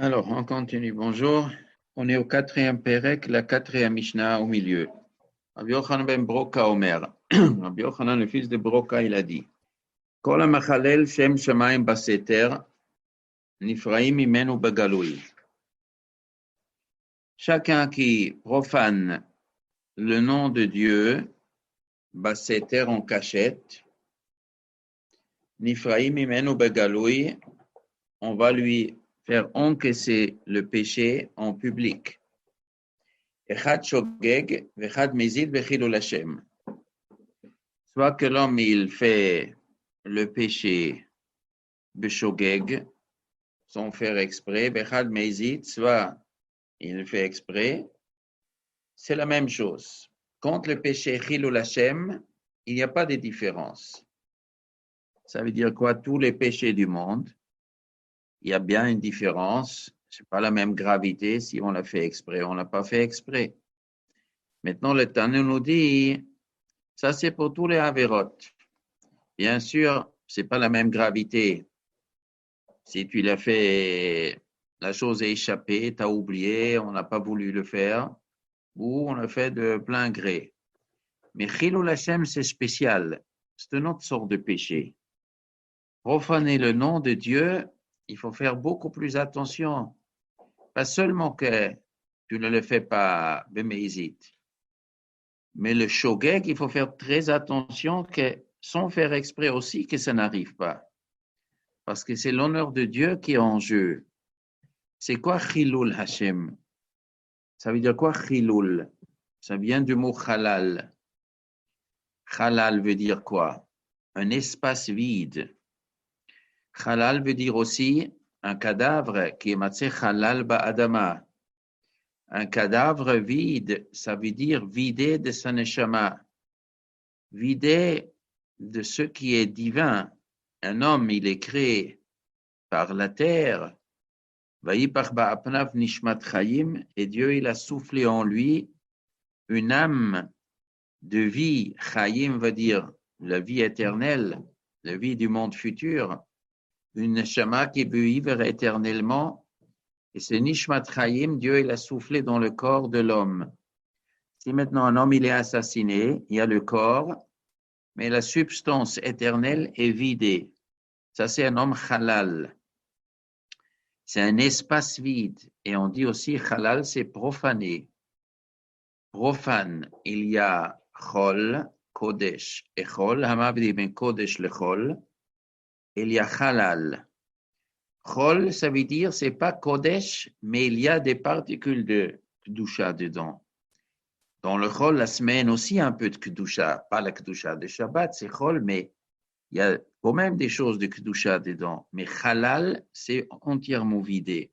Alors, on continue. Bonjour. On est au quatrième Pérec, la quatrième Mishnah au milieu. Rabbi Yochanan ben Broka Omer. Rabbi Yochanan, le fils de Broka, il a dit Kol ha-machalel shem shamayim baseter, nifraim mimenu bagaloui. Chacun qui profane le nom de Dieu, baseter en cachette, nifraim mimenu bagaloui, on va lui faire encaisser le péché en public. Echad shogeg, vechad mezid, vechilul Hashem. Soit que l'homme, il fait le péché beshogeg, sans faire exprès, vechad mezid, soit il le fait exprès, c'est la même chose. Contre le péché chilul Hashem, il n'y a pas de différence. Ça veut dire quoi? Tous les péchés du monde, il y a bien une différence. Ce n'est pas la même gravité si on l'a fait exprès ou on ne l'a pas fait exprès. Maintenant, le Tanu nous dit, ça c'est pour tous les avérotes. Bien sûr, ce n'est pas la même gravité. Si tu l'as fait, la chose est échappée, tu as oublié, on n'a pas voulu le faire, ou on l'a fait de plein gré. Mais Chilul Hashem, c'est spécial. C'est une autre sorte de péché. Profaner le nom de Dieu, il faut faire beaucoup plus attention. Pas seulement que tu ne le fais pas bémézite, mais le shogeg, il faut faire très attention que, sans faire exprès aussi, que ça n'arrive pas. Parce que c'est l'honneur de Dieu qui est en jeu. C'est quoi Chilul Hashem? Ça veut dire quoi Chilul? Ça vient du mot halal. Halal veut dire quoi? Un espace vide. Halal veut dire aussi un cadavre qui est matzeh halal ba'adama. Un cadavre vide, ça veut dire vidé de sa neshama. Vidé de ce qui est divin. Un homme, il est créé par la terre. Vayipach ba'apnav nishmat chayim, et Dieu, il a soufflé en lui une âme de vie. Chayim veut dire la vie éternelle, la vie du monde futur. Une neshama qui peut vivre éternellement. Et ce nishmat chayim, Dieu, il a soufflé dans le corps de l'homme. Si maintenant un homme, il est assassiné, il y a le corps, mais la substance éternelle est vidée. Ça, c'est un homme halal. C'est un espace vide. Et on dit aussi halal, c'est profané. Profane, il y a chol, kodesh, et chol, hamabdi ben kodesh le chol. Il y a halal. Chol, ça veut dire, c'est pas kodesh, mais il y a des particules de kedusha dedans. Dans le chol, la semaine aussi, un peu de kedusha. Pas la kedusha de Shabbat, c'est chol, mais il y a quand même des choses de kedusha dedans. Mais halal, c'est entièrement vidé.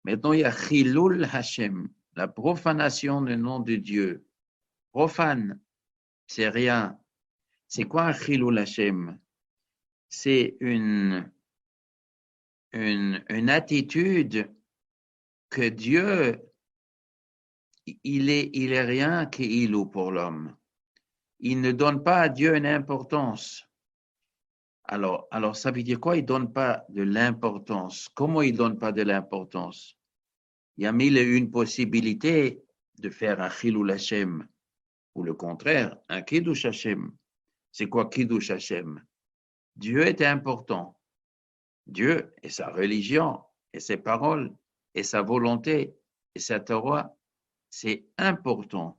Maintenant, il y a chilul Hashem, la profanation du nom de Dieu. Profane, c'est rien. C'est quoi un chilul Hashem? C'est une attitude que Dieu, il est rien qu'ilou pour l'homme. Il ne donne pas à Dieu une importance. Alors, ça veut dire quoi? Il ne donne pas de l'importance. Comment il ne donne pas de l'importance? Il y a mille et une possibilités de faire un chilul Hashem, ou le contraire, un kiddush Hashem. C'est quoi kiddush Hashem? Dieu est important. Dieu et sa religion, et ses paroles, et sa volonté, et sa Torah, c'est important.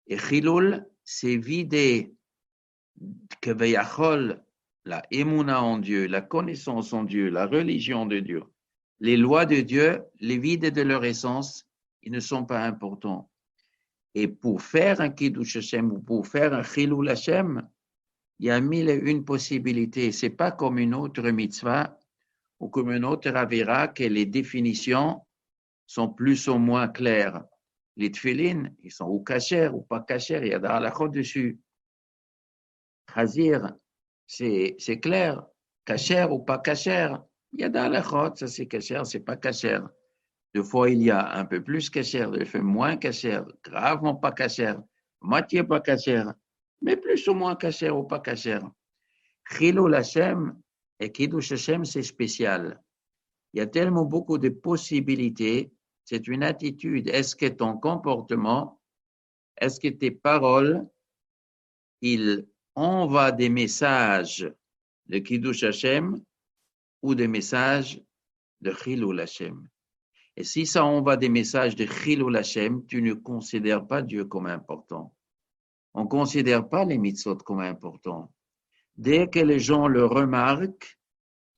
Et chilul, c'est vider keveyachol, la émouna en Dieu, la connaissance en Dieu, la religion de Dieu. Les lois de Dieu, les vides de leur essence, ils ne sont pas importants. Et pour faire un kiddush Hashem ou pour faire un chilul Hashem, il y a mille et une possibilités. Ce n'est pas comme une autre mitzvah ou comme une autre avera que les définitions sont plus ou moins claires. Les tefillin, ils sont ou kasher ou pas kasher, il y a des halachot dessus. Chazir, c'est clair, kasher ou pas kasher, il y a des halachot, ça c'est kasher, c'est pas kasher. Deux fois, il y a un peu plus kasher, deux fois moins kasher, gravement pas kasher, moitié pas kasher, mais plus ou moins kasher ou pas kasher. Chilul Hashem et Kiddush Hashem, c'est spécial. Il y a tellement beaucoup de possibilités. C'est une attitude. Est-ce que ton comportement, est-ce que tes paroles, ils envoient des messages de Kiddush Hashem ou des messages de Chilul Hashem? Et si ça envoie des messages de Chilul Hashem, tu ne considères pas Dieu comme important. On ne considère pas les mitzvot comme importants. Dès que les gens le remarquent,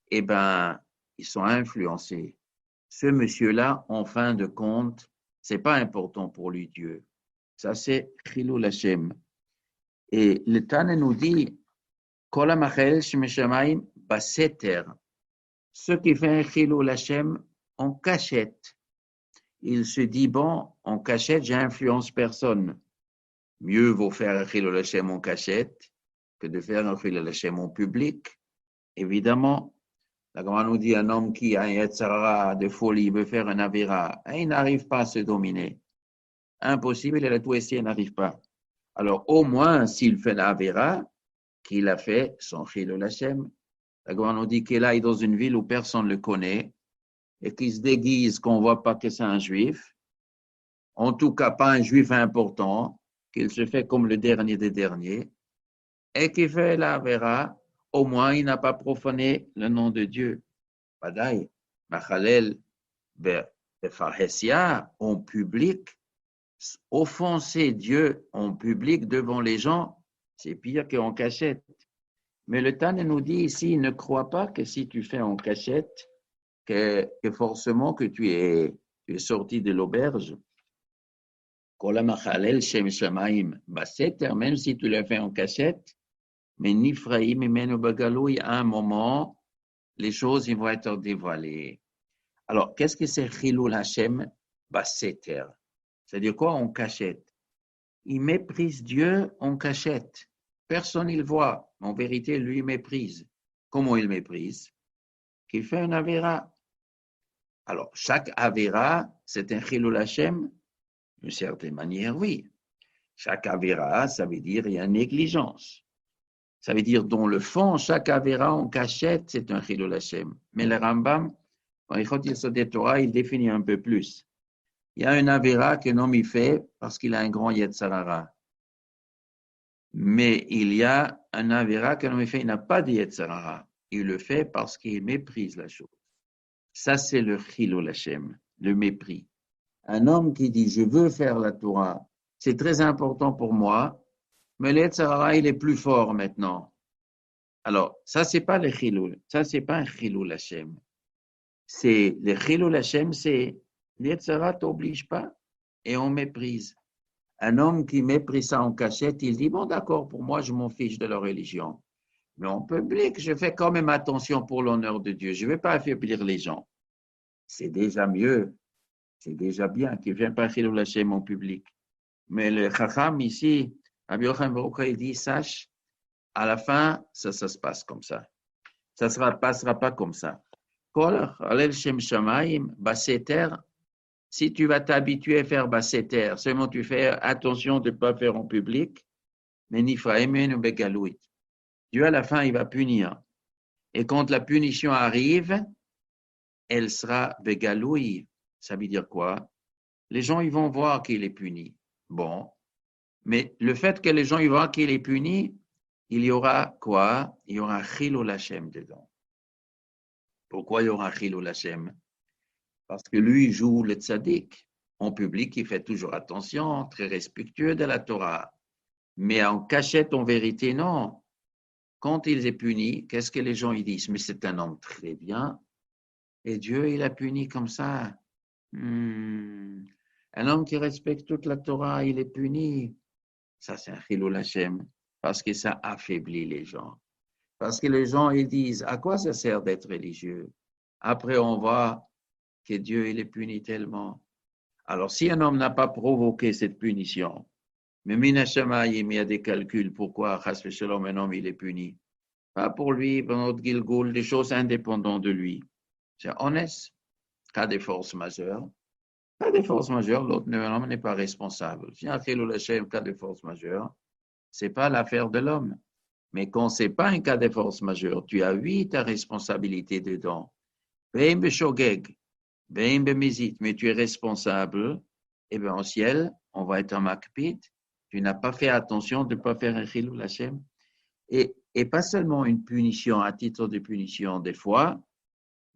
eh ben, ils sont influencés. Ce monsieur-là, en fin de compte, c'est pas important pour lui, Dieu. Ça, c'est Chilul Hashem. Et le Tane nous dit, Kol hamachel shemeshamayim baseter. Ce qui fait un Chilul Hashem en cachette. Il se dit, bon, en cachette, j'influence personne. Mieux vaut faire un Chilul Hashem en cachette que de faire un Chilul Hashem en public. Évidemment, la Gemara nous dit un homme qui a un Yetzer hara de folie, il veut faire un Avera, il n'arrive pas à se dominer. Impossible, il a tout essayé, il n'arrive pas. Alors, au moins, s'il fait un Avera, qu'il a fait son Chilul Hashem. La Gemara nous dit qu'il aille dans une ville où personne ne le connaît et qu'il se déguise qu'on ne voit pas que c'est un juif. En tout cas, pas un juif important, qu'il se fait comme le dernier des derniers et qu'il fait l'Avera. Au moins, il n'a pas profané le nom de Dieu. Badaï, Machalel, Befarhesia, en public, offenser Dieu en public devant les gens, c'est pire qu'en cachette. Mais le Tane nous dit ici, ne crois pas que si tu fais en cachette, que forcément que tu es sorti de l'auberge. Même si tu le fais en cachette, mais Nifraïm et Menobagaloui, à un moment, les choses ils vont être dévoilées. Alors, qu'est-ce que c'est Chilul Hashem Baseter? C'est-à-dire quoi en cachette? Il méprise Dieu en cachette. Personne ne le voit. En vérité, lui il méprise. Comment il méprise? Qu'il fait un Avera. Alors, chaque Avera, c'est un Chilul Hashem? D'une certaine manière, oui. Chaque Avera, ça veut dire il y a négligence. Ça veut dire, dans le fond, chaque Avera en cachette, c'est un Chilul Hashem. Mais le Rambam, quand il dit sur des Torah, il définit un peu plus. Il y a un Avera qu'un homme y fait parce qu'il a un grand Yetzer hara. Mais il y a un Avera qu'un homme y fait, il n'a pas de Yetzer hara. Il le fait parce qu'il méprise la chose. Ça, c'est le Chilul Hashem, le mépris. Un homme qui dit, je veux faire la Torah, c'est très important pour moi, mais le Yetzer hara, il est plus fort maintenant. Alors, ça, c'est pas le Chilul. Ça, c'est pas un Chilul Hashem. C'est, le Chilul Hashem, c'est, le Yetzer hara t'oblige pas et on méprise. Un homme qui méprise ça en cachette, il dit, bon, d'accord, pour moi, je m'en fiche de la religion. Mais en public, je fais quand même attention pour l'honneur de Dieu. Je ne vais pas affaiblir les gens. C'est déjà mieux. C'est déjà bien qu'il ne vienne pas Chilul Hashem en public. Mais le Chacham ici, Rabbi Yochanan ben Roukha, il dit, sache, à la fin, ça se passe comme ça. Ça ne passera pas comme ça. Kol Halel Shem Shamayim, Baseter, si tu vas t'habituer à faire Baseter, seulement tu fais attention de ne pas faire en public, mais Nifraïmen ou Begaloui. Dieu, à la fin, il va punir. Et quand la punition arrive, elle sera Begaloui. Ça veut dire quoi? Les gens, ils vont voir qu'il est puni. Bon. Mais le fait que les gens, ils voient qu'il est puni, il y aura quoi? Il y aura Chilul Hashem dedans. Pourquoi il y aura Chilul Hashem? Parce que lui, il joue le tzaddik. En public, il fait toujours attention, très respectueux de la Torah. Mais en cachette, en vérité, non. Quand il est puni, qu'est-ce que les gens ils disent? Mais c'est un homme très bien. Et Dieu, il a puni comme ça. Un homme qui respecte toute la Torah, il est puni. Ça, c'est un Chilul Hashem. Parce que ça affaiblit les gens. Parce que les gens, ils disent, à quoi ça sert d'être religieux? Après, on voit que Dieu, il est puni tellement. Alors, si un homme n'a pas provoqué cette punition, mais Mina Shamayim, il y a des calculs, pourquoi, chas v'shalom, un homme, il est puni? Pas pour lui, pour notre Gilgoul, des choses indépendantes de lui. C'est honnête. Cas de force majeure. Cas de force majeure, l'autre homme n'est pas responsable. Si un Chilul Hashem, cas de force majeure, c'est pas l'affaire de l'homme. Mais quand c'est pas un cas de force majeure, tu as ta responsabilité dedans. Veim beshogeg, veim bemezit, mais tu es responsable, eh bien, au ciel, on va être en makpid. Tu n'as pas fait attention de ne pas faire un chilul Hashem. Et pas seulement une punition à titre de punition, des fois,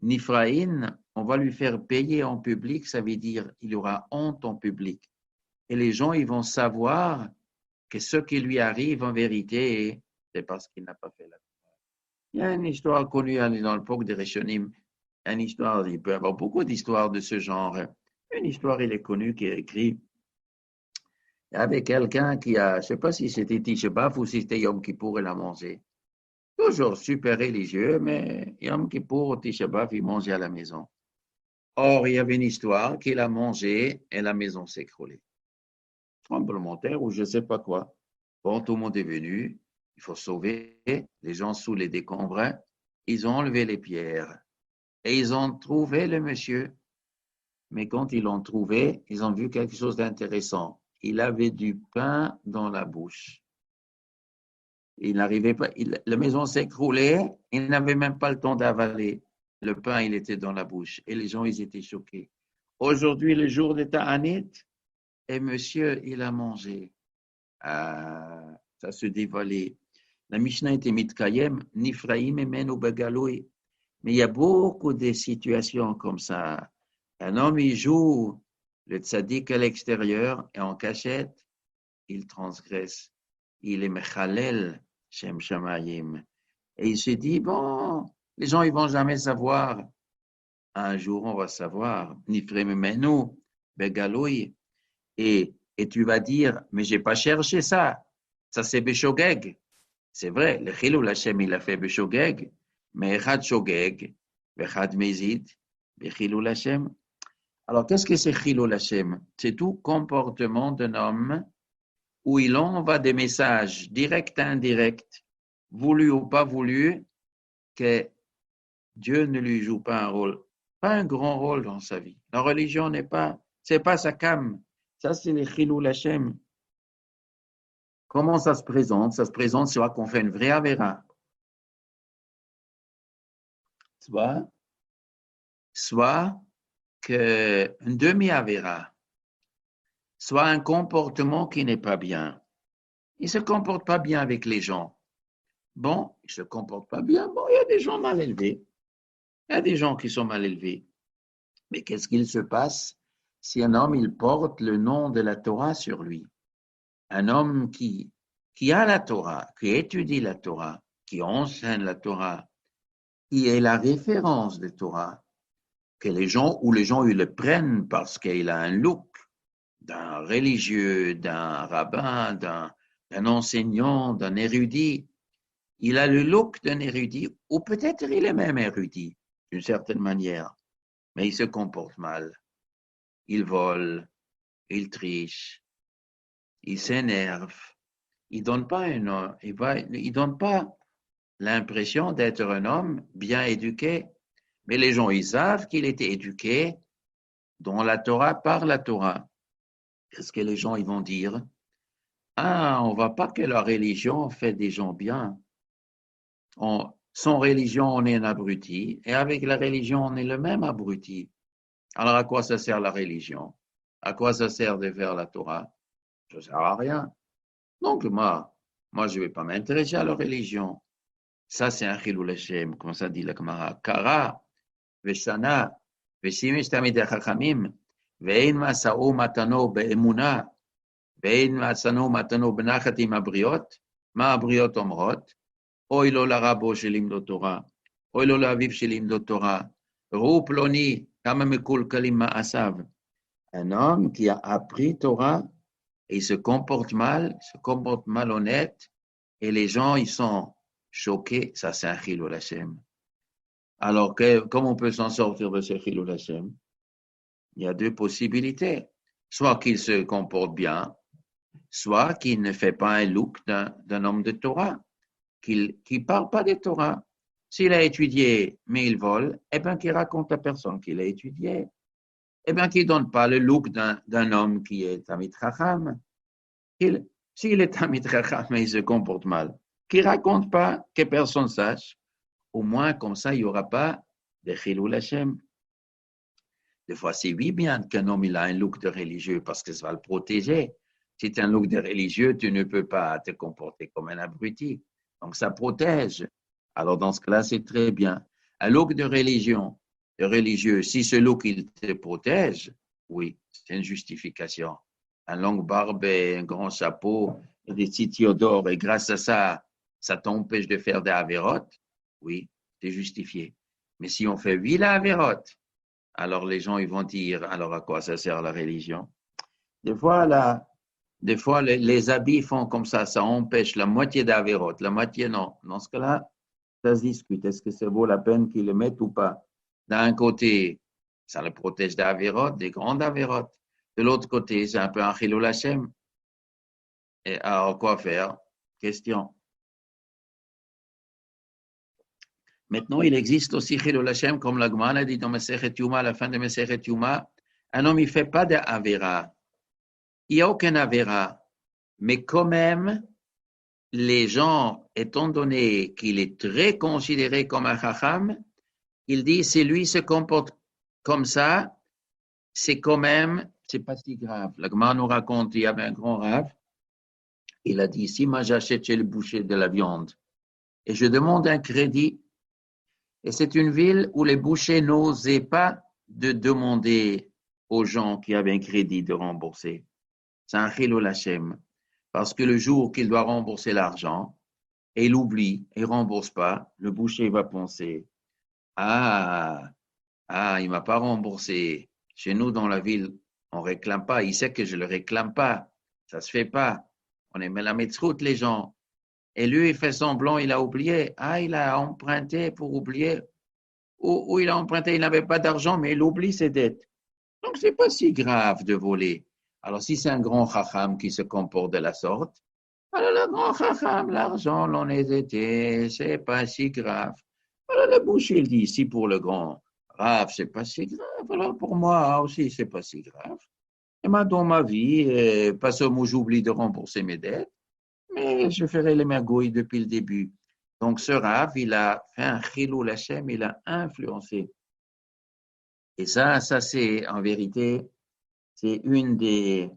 Nifraïn, on va lui faire payer en public, ça veut dire il aura honte en public. Et les gens, ils vont savoir que ce qui lui arrive en vérité, c'est parce qu'il n'a pas fait la. Il y a une histoire connue dans l'époque des Rishonim, une histoire, il peut y avoir beaucoup d'histoires de ce genre. Une histoire, il est connu, qui est écrite. Il y avait quelqu'un qui a, je ne sais pas si c'était Tisha B'Av ou si c'était Yom Kippour, il a mangé. Toujours super religieux, mais Yom Kippour, Tisha B'Av, il mangeait à la maison. Or, il y avait une histoire qu'il a mangé et la maison s'est écroulée. Tremblement de terre ou je ne sais pas quoi. Bon, tout le monde est venu, il faut sauver les gens sous les décombres. Ils ont enlevé les pierres et ils ont trouvé le monsieur. Mais quand ils l'ont trouvé, ils ont vu quelque chose d'intéressant. Il avait du pain dans la bouche. Il n'arrivait pas, la maison s'écroulait, il n'avait même pas le temps d'avaler. Le pain, il était dans la bouche. Et les gens, ils étaient choqués. Aujourd'hui, le jour de Ta'anit, et monsieur, il a mangé. Ça se dévalait. La Mishnah était mitkayem, nifraim emenu begaloui. Mais il y a beaucoup de situations comme ça. Un homme, il joue le tzaddik à l'extérieur et en cachette, il transgresse. Il est mechalel, shem shamayim. Et il se dit, bon, les gens, ils vont jamais savoir. Un jour, on va savoir. Nifraim emenu begaloui. Et tu vas dire, mais j'ai pas cherché ça. Ça, c'est Beshogeg. C'est vrai, le Chilul Hashem, il a fait Beshogeg, mais Echad Shogeg, Echad Mezid, Bechilul Hashem. Alors, qu'est-ce que c'est Chilul Hashem? C'est tout comportement d'un homme où il envoie des messages directs et indirects, voulu ou pas voulu, que Dieu ne lui joue pas un rôle, pas un grand rôle dans sa vie. La religion c'est pas sa cam. Ça, c'est le Chilul Hashem. Comment ça se présente? Ça se présente soit qu'on fait une vraie avéra, soit qu'une demi-avéra, soit un comportement qui n'est pas bien. Il ne se comporte pas bien avec les gens. Bon, il ne se comporte pas bien. Bon, il y a des gens mal élevés. Il y a des gens qui sont mal élevés. Mais qu'est-ce qu'il se passe si un homme, il porte le nom de la Torah sur lui? Un homme qui a la Torah, qui étudie la Torah, qui enseigne la Torah, qui est la référence de Torah, que les gens ils le prennent parce qu'il a un look d'un religieux, d'un rabbin, d'un enseignant, d'un érudit. Il a le look d'un érudit, ou peut-être il est même érudit, d'une certaine manière, mais il se comporte mal. Il vole, il triche, il s'énerve. Il donne pas l'impression d'être un homme bien éduqué. Mais les gens, ils savent qu'il était éduqué dans la Torah, par la Torah. Qu'est-ce que les gens ils vont dire? Ah, on ne voit pas que la religion fait des gens bien. Sans religion, on est un abruti, et avec la religion, on est le même abruti. Alors, à quoi ça sert la religion? À quoi ça sert de faire la Torah? Ça ne sert à rien. Donc, moi, je ne vais pas m'intéresser à la religion. Ça, c'est un chilul Hashem, comme ça dit la Gemara. Kara, Veshana, Veshimish Tamidei Chachamim, Ve'ein Masao Matano Be'emuna, Ve'ein Masano Matano Benachat im Abriot, Ma Abriot Omrot, Oy lo larabo shelimdo Torah, Oy lo laviv shelimdo Torah, Ru Ploni, Kama Mekulkalim Ma'asav. Un homme qui a appris Torah, et il se comporte malhonnête, et les gens, ils sont choqués. Ça, c'est un chilul Hashem. Alors, comment on peut s'en sortir de ce chilul Hashem? Il y a deux possibilités. Soit qu'il se comporte bien, soit qu'il ne fait pas un look d'un homme de Torah, qu'il ne parle pas de Torah. S'il a étudié, mais il vole, eh bien, qu'il raconte à personne qu'il a étudié. Eh bien, qu'il ne donne pas le look d'un homme qui est Tamid Chacham. S'il est Tamid Chacham, mais il se comporte mal, qu'il ne raconte pas, que personne sache. Au moins, comme ça, il n'y aura pas de Chilul Hashem. Des fois, c'est oui bien qu'un homme il a un look de religieux parce que ça va le protéger. Si tu as un look de religieux, tu ne peux pas te comporter comme un abruti. Donc, ça protège. Alors, dans ce cas-là, c'est très bien. Un look de religion, de religieux, si ce look, il te protège, oui, c'est une justification. Un longue barbe et un grand chapeau et des titillons d'or, et grâce à ça, ça t'empêche de faire des avérotes, oui, c'est justifié. Mais si on fait 8 avérotes, alors les gens ils vont dire, alors à quoi ça sert la religion? Des fois les habits font comme ça empêche la moitié d'Avéroth, la moitié non. Dans ce cas-là, ça se discute. Est-ce que ça vaut la peine qu'ils le mettent ou pas? D'un côté, ça le protège d'Avéroth, des grandes Avéroth. De l'autre côté, c'est un peu un Chilul Hashem. Et alors, quoi faire? Question. Maintenant, il existe aussi Chilul Hashem, comme la Gemara a dit dans Masechet Yuma, à la fin de Masechet Yuma, un homme, il ne fait pas d'Avera. Il n'y a aucun Avera. Mais quand même, les gens, étant donné qu'il est très considéré comme un Chacham, il dit, si lui se comporte comme ça, c'est quand même, c'est pas si grave. La Gemara nous raconte, il y avait un grand Rav, il a dit, si moi j'achète chez le boucher de la viande et je demande un crédit, et c'est une ville où les bouchers n'osaient pas de demander aux gens qui avaient un crédit de rembourser. C'est un Chilul Hashem. Parce que le jour qu'il doit rembourser l'argent, et il oublie, et ne rembourse pas, le boucher va penser, ah, il ne m'a pas remboursé. Chez nous, dans la ville, on ne réclame pas. Il sait que je ne le réclame pas. Ça ne se fait pas. On est la route les gens. Et lui, il fait semblant, il a oublié. Ah, il a emprunté pour oublier. Ou il a emprunté, il n'avait pas d'argent, mais il oublie ses dettes. Donc, ce n'est pas si grave de voler. Alors, si c'est un grand chacham qui se comporte de la sorte, alors le grand chacham, l'argent, l'honnêteté, c'est pas si grave. Alors le boucher il dit, si pour le grand Rav, c'est pas si grave, alors pour moi aussi, c'est pas si grave. Et moi, dans ma vie, pas seulement j'oublie de rembourser mes dettes, mais je ferai les mergouilles depuis le début. Donc ce Rav, il a fait un Chilul Hashem, il a influencé. Et ça c'est en vérité, c'est une des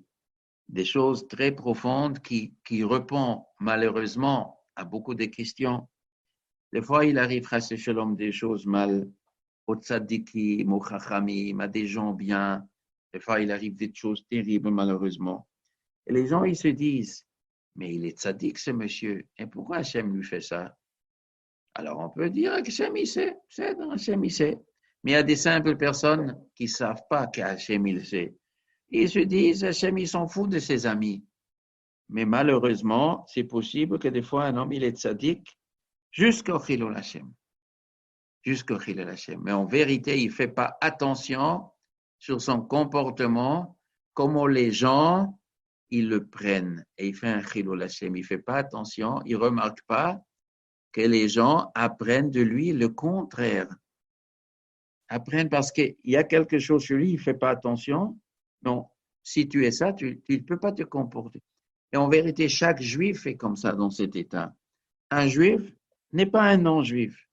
choses très profondes qui répond malheureusement à beaucoup de questions. Des fois, il arrive à ce shalom des choses mal, au tzadikim, au chachamim, à des gens bien. Des fois, il arrive des choses terribles malheureusement. Et les gens, ils se disent, mais il est tzadik ce monsieur, et pourquoi Hachem lui fait ça? Alors on peut dire que Hachem il sait, Hachem il sait. Mais il y a des simples personnes qui ne savent pas qu'Hachem il sait. Ils se disent, Hachem, il s'en fout de ses amis. Mais malheureusement, c'est possible que des fois, un homme, il est tzaddik jusqu'au Chilul Hashem. Jusqu'au Chilul Hashem. Mais en vérité, il ne fait pas attention sur son comportement, comment les gens, ils le prennent. Et il fait un Chilul Hashem. Il ne fait pas attention, il ne remarque pas que les gens apprennent de lui le contraire. Apprennent parce qu'il y a quelque chose sur lui, il ne fait pas attention. Non, si tu es ça, tu ne peux pas te comporter. Et en vérité, chaque juif est comme ça dans cet état. Un juif n'est pas un non-juif.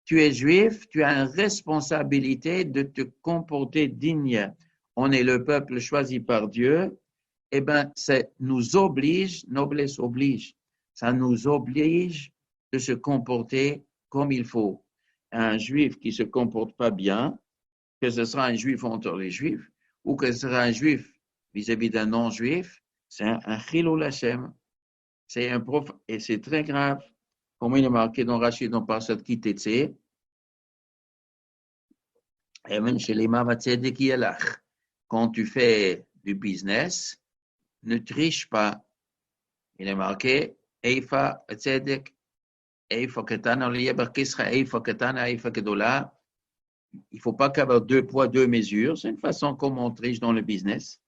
Tu es juif, tu as une responsabilité de te comporter digne. On est le peuple choisi par Dieu. Eh bien, ça nous oblige, noblesse oblige, ça nous oblige de se comporter comme il faut. Un juif qui ne se comporte pas bien, que ce sera un juif entre les juifs, ou que ce sera un juif vis-à-vis d'un non-juif, c'est un Chilul Hashem. C'est un prof, et c'est très grave. Comme il est marqué dans Rachid, dans Parshat Kitetse, quand tu fais du business, ne triche pas. Il est marqué, Eifa Tzedek, Eifa Ketana, Lieber Kisra, Eifa Ketana, Eifa Kedola. Il ne faut pas qu'avoir deux poids, deux mesures. C'est une façon comme on triche dans le business.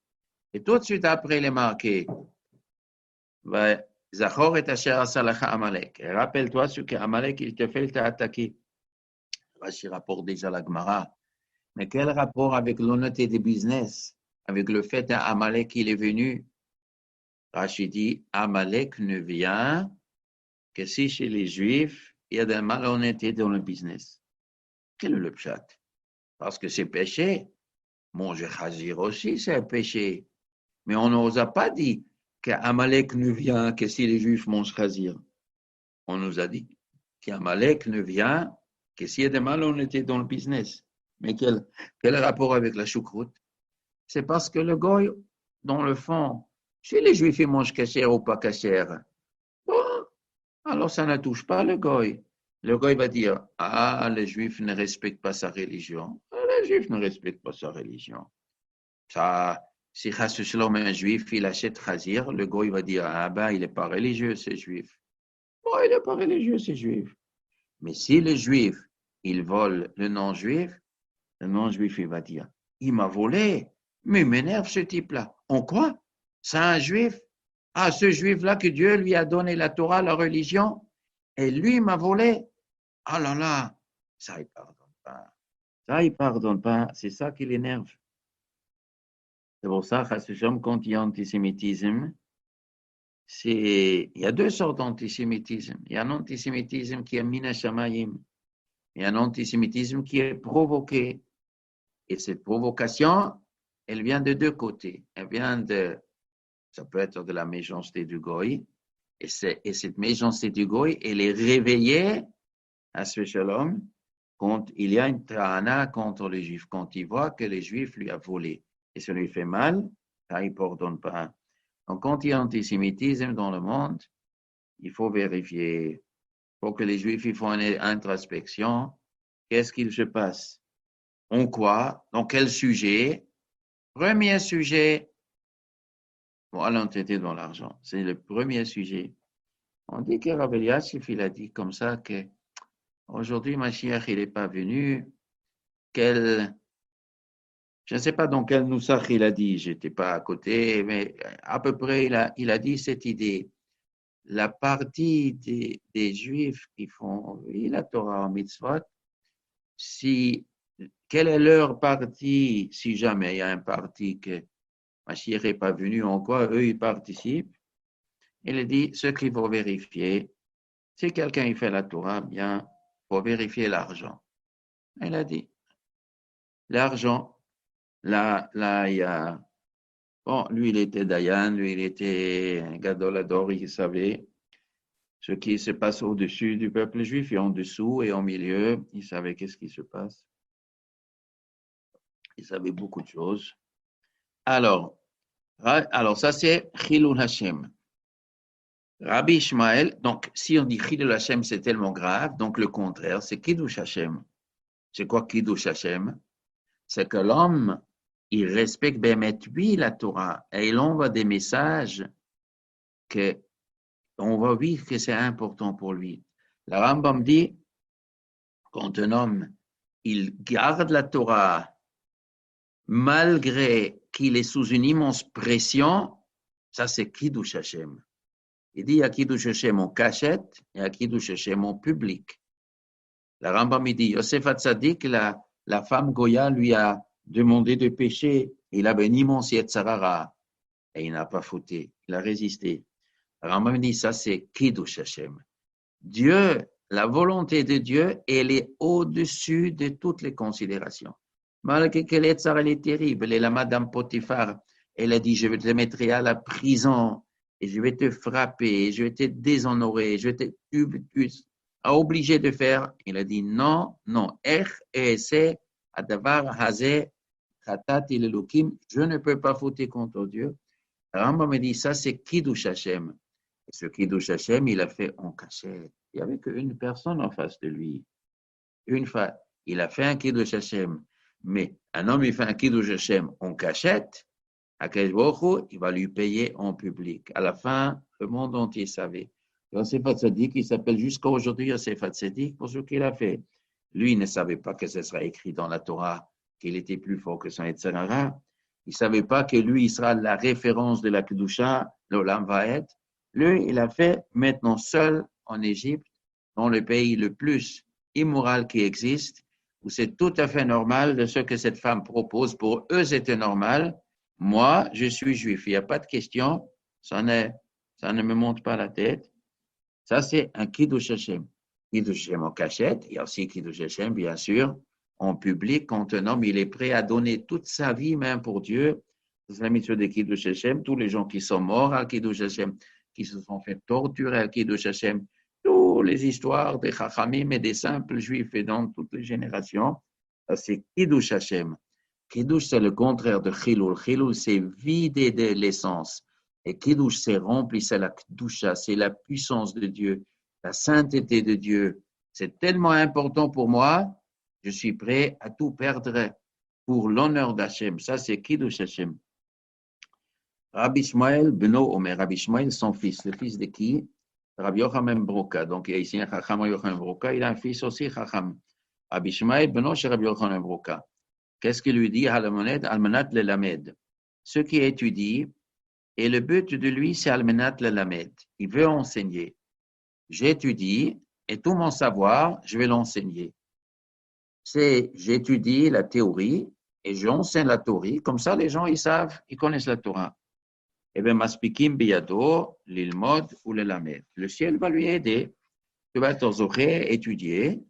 Et tout de suite après, il est marqué, Zachor et Asher Asalacha Amalek. Rappelle-toi ce qu'Amalek, il te fait, il t'a attaqué. Rashi rapporte déjà la Gemara. Mais quel rapport avec l'honnêteté des business, avec le fait qu'Amalek, il est venu? Rashi dit, Amalek ne vient que si chez les Juifs, il y a de la malhonnêteté dans le business. Quel est le pshat? Parce que c'est péché. Manger chazir aussi, c'est un péché. Mais on nous a pas dit qu'Amalek ne vient que si les Juifs mangent chazir. On nous a dit qu'Amalek ne vient que s'il y a des mal, on était dans le business. Mais quel rapport avec la choucroute? C'est parce que le goy, dans le fond, si les Juifs ils mangent kasher ou pas kasher, bon, alors ça ne touche pas le goy. Le goy va dire, ah, les Juifs ne respectent pas sa religion. Les Juifs ne respectent pas sa religion. Ça, si Chas Shalom un Juif, il achète Chazir, le goy va dire, ah ben, il n'est pas religieux, c'est Juif. Bon, il n'est pas religieux, c'est Juif. Mais si les Juifs, ils volent le non-Juif, le non-Juif, il va dire, il m'a volé, mais il m'énerve ce type-là. En quoi? C'est un Juif? Ah, ce Juif-là que Dieu lui a donné la Torah, la religion, et lui m'a volé. Ah là là, ça, il pardonne pas. Ça, il pardonne pas. C'est ça qui l'énerve. C'est pour ça, quand il y a antisémitisme, il y a deux sortes d'antisémitisme. Il y a un antisémitisme qui est mina shamayim. Il y a un antisémitisme qui est provoqué. Et cette provocation, elle vient de deux côtés. Elle vient ça peut être de la méchanceté du goy. Et cette méchanceté du goy, elle est réveillée à ce shalom quand il y a une trahana contre les Juifs, quand il voit que les Juifs lui a volé. Et ça lui fait mal, ça, il ne pardonne pas. Donc, quand il y a antisémitisme dans le monde, il faut vérifier. Il faut que les Juifs ils font une introspection. Qu'est-ce qu'il se passe? En quoi? Dans quel sujet? Premier sujet. Bon, l'entité dans l'argent. C'est le premier sujet. On dit que Rabbi Yassif, il a dit comme ça que aujourd'hui, Mashiach, il n'est pas venu. Je ne sais pas dans quel Noussach il a dit, je n'étais pas à côté, mais à peu près, il a dit cette idée. La partie des Juifs qui font la Torah en mitzvot, quelle est leur partie, si jamais il y a un parti que Mashiach n'est pas venu, en quoi eux ils participent? Il a dit, ce qu'il faut vérifier, si quelqu'un il fait la Torah, bien, il faut vérifier l'argent. Il a dit, l'argent, là, il y a, bon, lui il était Dayan, lui il était Gadolador, il savait ce qui se passe au-dessus du peuple juif et en dessous et au milieu, il savait qu'est-ce qui se passe. Il savait beaucoup de choses. Alors ça c'est Chilul Hashem. Rabbi Ishmael, donc si on dit Chilul Hashem c'est tellement grave, donc le contraire c'est Kiddush Hashem. C'est quoi Kiddush Hashem? C'est que l'homme, il respecte Bémet, oui, la Torah, et il envoie des messages que on va vivre que c'est important pour lui. La Rambam dit, quand un homme, il garde la Torah, malgré qu'il est sous une immense pression, ça c'est Kiddush Hashem. Il dit, il y a Kiddush Hashem en cachette, et il y a Kiddush Hashem en public. La Rambam dit, Yosef Hatzadik, la femme Goya lui a demandé de pécher, il avait une immense Yetzarara, et il n'a pas fauté, il a résisté. La Rambam dit, ça c'est Kiddush Hashem. Dieu, la volonté de Dieu, elle est au-dessus de toutes les considérations. Malgré que l'Etzar, elle est terrible, et la Madame Potiphar, elle a dit, je vais te mettre à la prison, et je vais te frapper, et je vais te déshonorer, je vais te obligé de faire. Il a dit, non, je ne peux pas fauter contre Dieu. Rambam me dit, ça c'est Kiddush Hashem. Et ce Kiddush Hashem, il a fait en cachette. Il n'y avait qu'une personne en face de lui. Une fois, il a fait un Kiddush Hashem. Mais un homme, il fait un Kiddush Hashem en cachette, Akash Baruch Hu, il va lui payer en public. À la fin, le monde entier savait. Yosef Hatzadik, il s'appelle jusqu'à aujourd'hui Yosef Hatzadik pour ce qu'il a fait. Lui, il ne savait pas que ce sera écrit dans la Torah, qu'il était plus fort que son Yetzirah. Il ne savait pas que lui, il sera la référence de la Kedusha, l'Olam Vaed. Lui, il a fait maintenant seul en Égypte, dans le pays le plus immoral qui existe, où c'est tout à fait normal de ce que cette femme propose. Pour eux, c'était normal. Moi, je suis juif. Il n'y a pas de question. Ça ne me monte pas la tête. Ça, c'est un Kiddush Hashem. Kiddush Hashem en cachette, il y a aussi Kiddush Hashem, bien sûr, en public, quand un homme il est prêt à donner toute sa vie même pour Dieu. C'est la mitzvah de Kiddush Hashem. Tous les gens qui sont morts à Kiddush Hashem, qui se sont fait torturer à Kiddush Hashem, toutes les histoires des Chachamim et des simples juifs et dans toutes les générations, c'est Kiddush Hashem. Kiddush, c'est le contraire de Chilul. Chilul, c'est vider de l'essence. Et Kiddush, c'est rempli, c'est la Kedusha, c'est la puissance de Dieu, la sainteté de Dieu. C'est tellement important pour moi, je suis prêt à tout perdre pour l'honneur d'Hachem. Ça, c'est Kiddush Hashem. Rabbi Ishmael, Beno Omer, Rabbi Ishmael, son fils. Le fils de qui? Rabbi Yochanan Broka. Donc, il y a ici un Chacham Yochanan Broka. Il a un fils aussi, Chacham. Rabbi Ishmael, Beno, chez Rabbi Yochanan Broka. Qu'est-ce qu'il lui dit? Almanat le Lamed. Ce qui étudie, et le but de lui, c'est Almanat le Lamed. Il veut enseigner. J'étudie, et tout mon savoir, je vais l'enseigner. C'est, j'étudie la théorie, et j'enseigne la théorie. Comme ça, les gens, ils savent, ils connaissent la Torah. Eh bien, Maspikim biyado, l'ilmod ou le Lamed. Le ciel va lui aider. Tu vas étudier.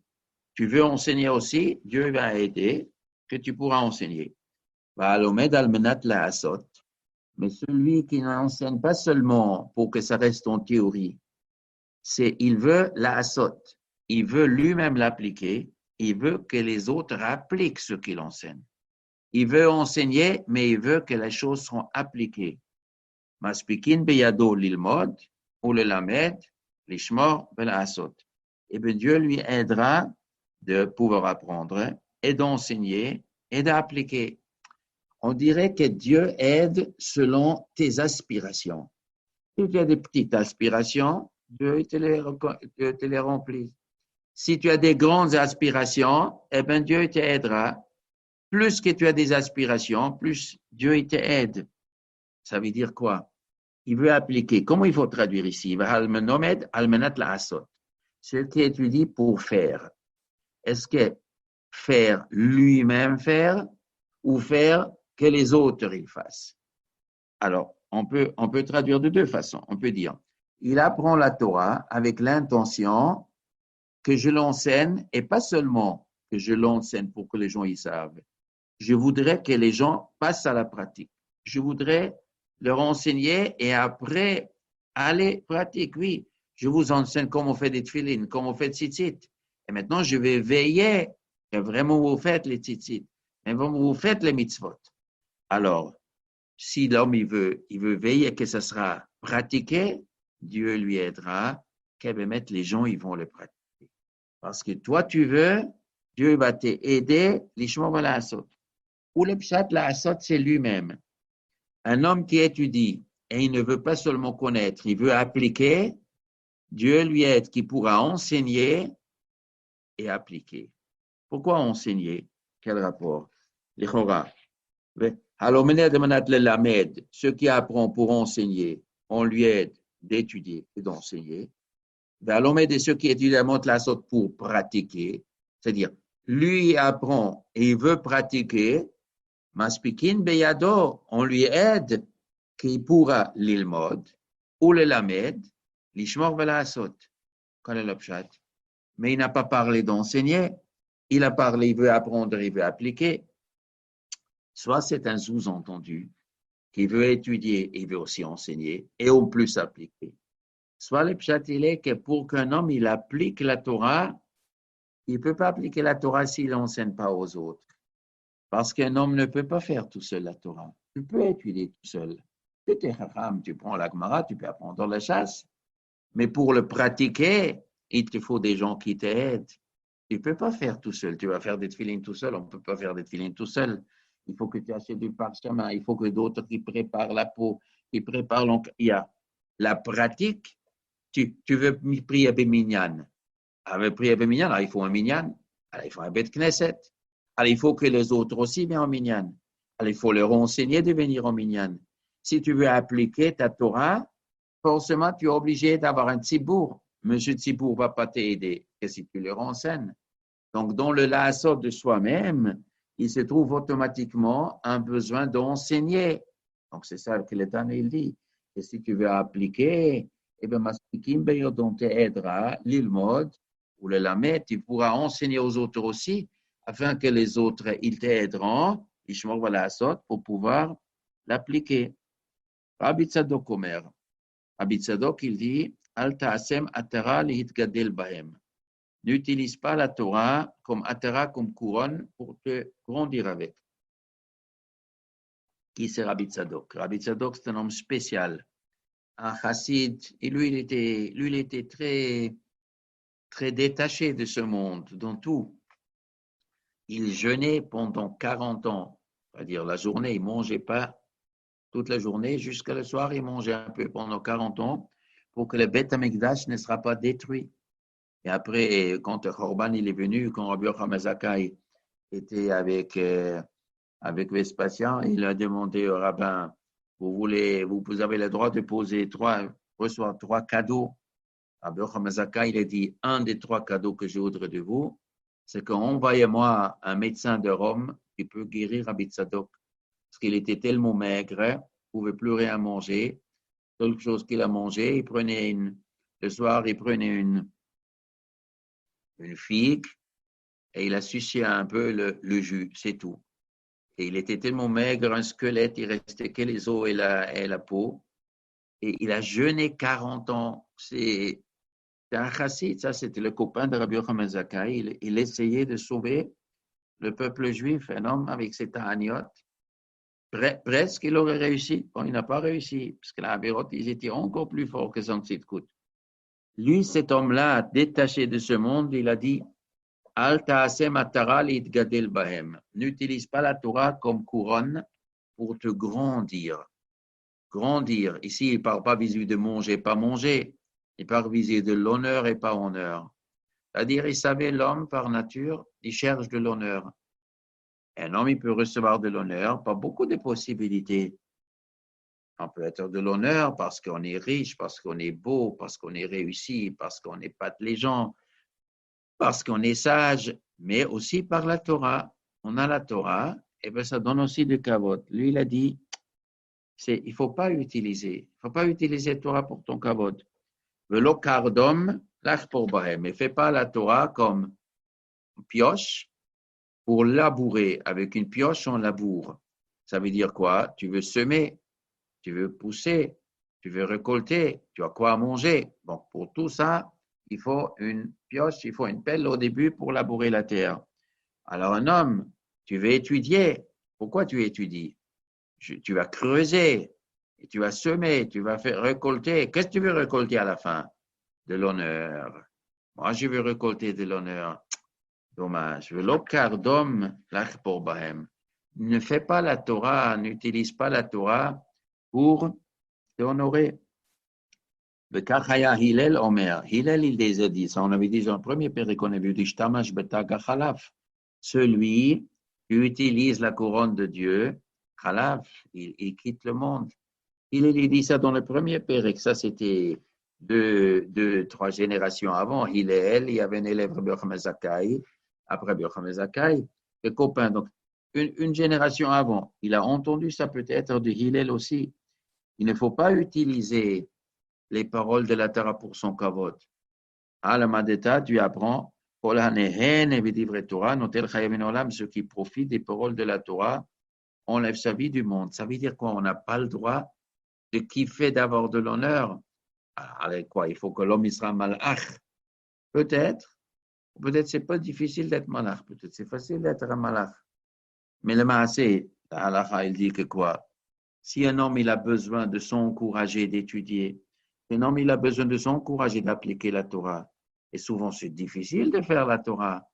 Tu veux enseigner aussi, Dieu va aider, que tu pourras enseigner. Mais celui qui n'enseigne pas seulement pour que ça reste en théorie, il veut la asot. Il veut lui-même l'appliquer. Il veut que les autres appliquent ce qu'il enseigne. Il veut enseigner, mais il veut que les choses soient appliquées. Maspikin beyado l'ilmod ou le lamed, l'ishmor bela asot. Et bien Dieu lui aidera de pouvoir apprendre et d'enseigner et d'appliquer. On dirait que Dieu aide selon tes aspirations. Si tu as des petites aspirations, Dieu te les remplit. Si tu as des grandes aspirations, eh bien Dieu t'aidera. Plus que tu as des aspirations, plus Dieu t'aide. Ça veut dire quoi? Il veut appliquer. Comment il faut traduire ici? Ce qui étudie pour faire. Est-ce que faire lui-même faire ou faire que les autres y fassent? Alors, on peut traduire de deux façons. On peut dire, il apprend la Torah avec l'intention que je l'enseigne et pas seulement que je l'enseigne pour que les gens y savent. Je voudrais que les gens passent à la pratique. Je voudrais leur enseigner et après aller pratique. Oui, je vous enseigne comment on fait des tefilines, comment on fait des tzitzit. Et maintenant, je vais veiller que vraiment vous faites les tzitzit, et vraiment vous faites les mitzvot. Alors, si l'homme il veut veiller que ça sera pratiqué, Dieu lui aidera, qu'évidemment les gens ils vont le pratiquer. Parce que toi tu veux, Dieu va t'aider, l'ishma va la asot. Ou le pshat la asot c'est lui-même. Un homme qui étudie et il ne veut pas seulement connaître, il veut appliquer, Dieu lui aide qui pourra enseigner et appliquer. Pourquoi enseigner? Quel rapport? L'Ichora. Alors, ceux qui apprennent pour enseigner, on lui aide d'étudier et d'enseigner. Et ceux qui étudient la sorte pour pratiquer, c'est-à-dire, lui apprend et il veut pratiquer, Maspikin beyado, on lui aide qu'il pourra l'ilmod ou le lamed, l'ishmor velasot. Quel est l'objet? Mais il n'a pas parlé d'enseigner, il a parlé, il veut apprendre, il veut appliquer. Soit c'est un sous-entendu qui veut étudier et veut aussi enseigner et en plus appliquer. Soit le pshat il est que pour qu'un homme il applique la Torah, il ne peut pas appliquer la Torah s'il n'enseigne pas aux autres. Parce qu'un homme ne peut pas faire tout seul la Torah. Tu peux étudier tout seul. Tu es chacham, tu prends la Gemara, tu peux apprendre la chasse. Mais pour le pratiquer, il te faut des gens qui t'aident. Tu ne peux pas faire tout seul. Tu vas faire des tefilines tout seul. On ne peut pas faire des tefilines tout seul. Il faut que tu achètes du parchemin. Il faut que d'autres qui préparent la peau, qui préparent l'encre. Il y a la pratique. Tu veux prier Minyan. Avec prier Minyan, alors il faut un Minyan. Alors il faut un Bet Knesset. Alors il faut que les autres aussi viennent en Minyan. Alors il faut leur enseigner de venir en Minyan. Si tu veux appliquer ta Torah, forcément tu es obligé d'avoir un tzibour. Monsieur tzibour ne va pas t'aider que si tu leur enseignes. Donc dans le lasso de soi-même, il se trouve automatiquement un besoin d'enseigner. Donc c'est ça que l'État il dit. Et si tu veux appliquer, eh bien, Maspikim Beyodon t'aidera, l'ilmod, ou le lamet, tu pourras enseigner aux autres aussi, afin que les autres, ils t'aideront, Ishmor Valasot, pour pouvoir l'appliquer. Rabbi Tzadok Omer. Rabbi Tzadok, il dit, Al ta'asem atara lihitgadel bahem. N'utilise pas la Torah comme atara, comme couronne, pour te grandir avec. Qui c'est Rabbi Tzadok? Rabbi Tzadok, c'est un homme spécial. Un chassid, et lui, il était très, très détaché de ce monde, dans tout. Il jeûnait pendant 40 ans, c'est-à-dire la journée, il ne mangeait pas toute la journée, jusqu'à le soir, il mangeait un peu pendant 40 ans, pour que le Beth Amikdash ne sera pas détruit. Et après, quand Khorban il est venu, quand Rabbi Yochanan Zakkai était avec Vespasien, il a demandé au rabbin, vous avez le droit de recevoir 3 cadeaux. Rabbi Yochanan Zakkai, il a dit, un des 3 cadeaux que je voudrais de vous, c'est qu'envoyez-moi un médecin de Rome qui peut guérir Rabbi Tzadok. Parce qu'il était tellement maigre, il ne pouvait plus rien manger. Seule chose qu'il a mangé, le soir, il prenait une figue et il a sucé un peu le jus, c'est tout. Et il était tellement maigre, un squelette, il restait que les os et la peau. Et il a jeûné 40 ans. C'est un chassid, ça c'était le copain de Rabbi Yochanan Zakkai. Il essayait de sauver le peuple juif, un homme avec ses ta'aniot. Presque, il aurait réussi. Bon, il n'a pas réussi, parce que la Averot, ils étaient encore plus forts que son Tzidkut. Lui, cet homme-là, détaché de ce monde, il a dit Al ta'asem atara li'itgadel bahem. N'utilise pas la Torah comme couronne pour te grandir. Grandir. Ici, il ne parle pas vis-à-vis de manger, pas manger. Il parle vis-à-vis de l'honneur et pas honneur. C'est-à-dire, il savait l'homme par nature, il cherche de l'honneur. Un homme, il peut recevoir de l'honneur, pas beaucoup de possibilités. On peut être de l'honneur parce qu'on est riche, parce qu'on est beau, parce qu'on est réussi, parce qu'on épate les gens, parce qu'on est sage, mais aussi par la Torah. On a la Torah, et bien ça donne aussi du kavod. Lui, il a dit, il ne faut pas utiliser la Torah pour ton kavod. Velo kardom lach pour bahem. Mais fais pas la Torah comme pioche pour labourer. Avec une pioche, on laboure. Ça veut dire quoi? Tu veux semer, tu veux pousser, tu veux récolter, tu as quoi manger. Bon, pour tout ça, il faut une pioche, il faut une pelle au début pour labourer la terre. Alors un homme, tu veux étudier. Pourquoi tu étudies? Tu vas creuser, et tu vas semer, tu vas faire récolter. Qu'est-ce que tu veux récolter à la fin? De l'honneur. Moi, je veux récolter de l'honneur. Dommage. L'okardom lach pour bahem. Ne fais pas la Torah, n'utilise pas la Torah pour t'honorer. Le Kachaya Hillel Omer. Hillel, il les a dit, ça on avait dit dans le premier père qu'on a vu, d'Ishtamash Betag Chalaf. Celui qui utilise la couronne de Dieu, Chalaf, il quitte le monde. Il dit ça dans le premier père, et ça c'était 3 générations avant. Hillel, il y avait un élève Rabbi Yochanan Zakkai, après Rabbi Yochanan Zakkai, le copain. Donc, une génération avant, il a entendu ça peut-être de Hillel aussi. Il ne faut pas utiliser les paroles de la Torah pour son kavod. À la Madeta, tu apprends, ceux qui profitent des paroles de la Torah enlèvent sa vie du monde. Ça veut dire quoi? On n'a pas le droit de kiffer d'avoir de l'honneur. Alors quoi? Il faut que l'homme sera malach. Peut-être c'est pas difficile d'être malach. Peut-être c'est facile d'être un malach. Mais le maasé, la halakha, il dit que quoi? Si un homme il a besoin de s'encourager d'étudier, un homme il a besoin de s'encourager d'appliquer la Torah. Et souvent c'est difficile de faire la Torah.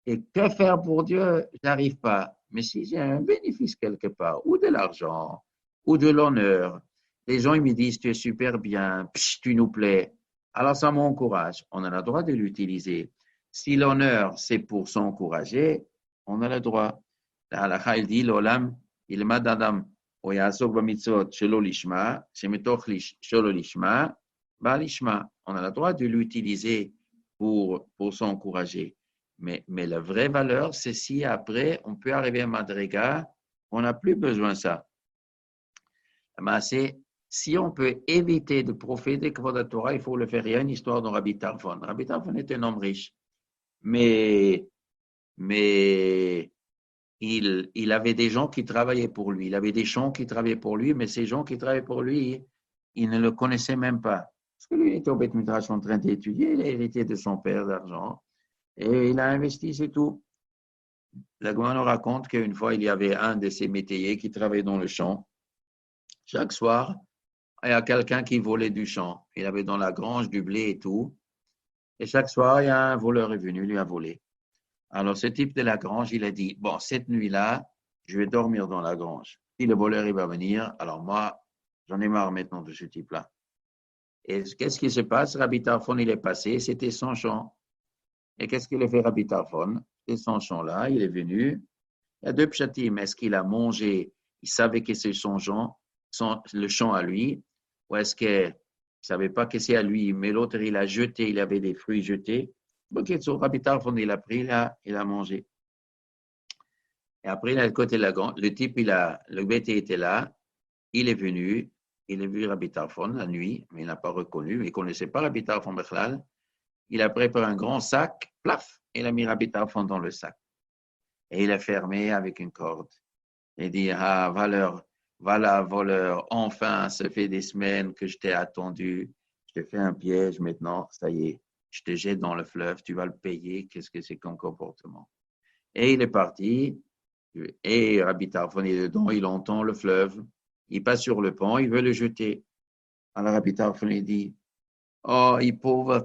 Et que faire pour Dieu? J'arrive pas. Mais si j'ai un bénéfice quelque part, ou de l'argent, ou de l'honneur, les gens ils me disent tu es super bien, tu nous plais. Alors ça m'encourage. On a le droit de l'utiliser. Si l'honneur c'est pour s'encourager, on a le droit. La halakha il dit l'olam ilmad adam o ya'asok b'mitzvot shelo lishma shemitoch shelo lishma ba lishma. On a le droit de l'utiliser pour s'encourager. Mais la vraie valeur, c'est si après, on peut arriver à Madriga, on n'a plus besoin de ça. Mais si on peut éviter de profiter de la Torah, il faut le faire. Il y a une histoire dans Rabbi Tarfon. Rabbi Tarfon était un homme riche, mais il avait des gens qui travaillaient pour lui. Il avait des champs qui travaillaient pour lui, mais ces gens qui travaillaient pour lui, ils ne le connaissaient même pas. Parce que lui, il était au Beth Midrash en train d'étudier, il a hérité de son père d'argent, et il a investi, c'est tout. La Gemara nous raconte qu'une fois, il y avait un de ces métayers qui travaillait dans le champ. Chaque soir, il y a quelqu'un qui volait du champ. Il avait dans la grange du blé et tout. Et chaque soir, il y a un voleur est venu, lui a volé. Alors, ce type de la grange, il a dit, bon, cette nuit-là, je vais dormir dans la grange. Si le voleur, il va venir, alors moi, j'en ai marre maintenant de ce type-là. Et qu'est-ce qui se passe? Rabbi Tarfon, il est passé, c'était son champ. Et qu'est-ce qu'il a fait, Rabbi Tarfon? C'était son champ-là, il est venu. Il y a deux pshatim. Est-ce qu'il a mangé? Il savait que c'est son champ, le champ à lui, ou est-ce qu'il ne savait pas que c'est à lui, mais l'autre, il a jeté, il avait des fruits jetés. Donc, Rabbi Tarfon, il a pris, il a mangé. Et après, il a le côté de la grande. Le type, le bête était là, il est venu, il a vu Rabbi Tarfon la nuit, mais il n'a pas reconnu, il ne connaissait pas Rabbi Tarfon Bechlal. Il a préparé un grand sac, plaf, il a mis Rabbi Tarfon dans le sac. Et il a fermé avec une corde. Il dit, ah, voilà, voleur, enfin, ça fait des semaines que je t'ai attendu, je t'ai fait un piège, maintenant, ça y est, je te jette dans le fleuve, tu vas le payer, qu'est-ce que c'est comme comportement? Et il est parti, et Rabbi Tarfon est dedans, il entend le fleuve, il passe sur le pont, il veut le jeter. Alors Rabbi Tarfon il dit, oh, pauvre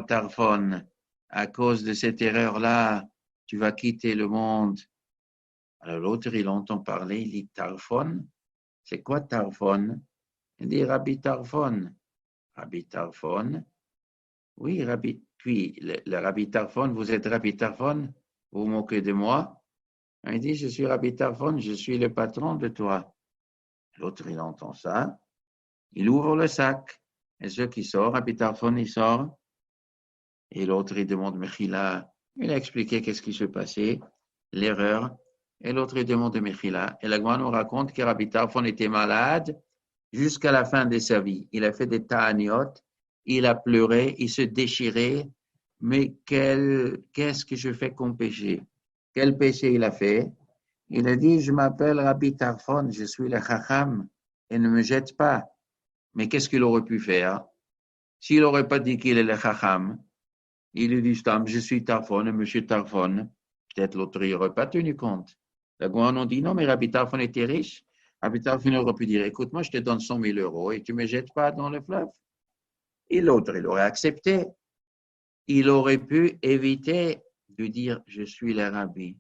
Tarfon, à cause de cette erreur-là, tu vas quitter le monde. Alors l'autre, il entend parler, il dit Tarfon, c'est quoi Tarfon? Il dit Rabbi Tarfon. Rabbi Tarfon, oui, puis le Rabbi Tarfon, vous êtes Rabbi Tarfon, vous vous moquez de moi? Il dit, je suis Rabbi Tarfon, je suis le patron de toi. L'autre, il entend ça, il ouvre le sac, et ce qui sort, Rabbi Tarfon, il sort, et l'autre, il demande Mechila, il a expliqué qu'est-ce qui se passait, l'erreur, et l'autre, il demande Mechila, et la Gemara nous raconte que Rabbi Tarfon était malade jusqu'à la fin de sa vie. Il a fait des ta'aniot, il a pleuré, il se déchirait, mais qu'est-ce que je fais comme péché? Quel péché il a fait? Il a dit, je m'appelle Rabbi Tarfon, je suis le Chacham, et ne me jette pas. Mais qu'est-ce qu'il aurait pu faire? S'il n'aurait pas dit qu'il est le Chacham, il lui dit, je suis Tarfon, et monsieur Tarfon, peut-être l'autre n'aurait pas tenu compte. La Gemara dit, non, mais Rabbi Tarfon était riche. Rabbi Tarfon aurait pu dire, écoute, moi je te donne 100 000 euros et tu ne me jettes pas dans le fleuve. Et l'autre, il aurait accepté. Il aurait pu éviter de dire, je suis le rabbi.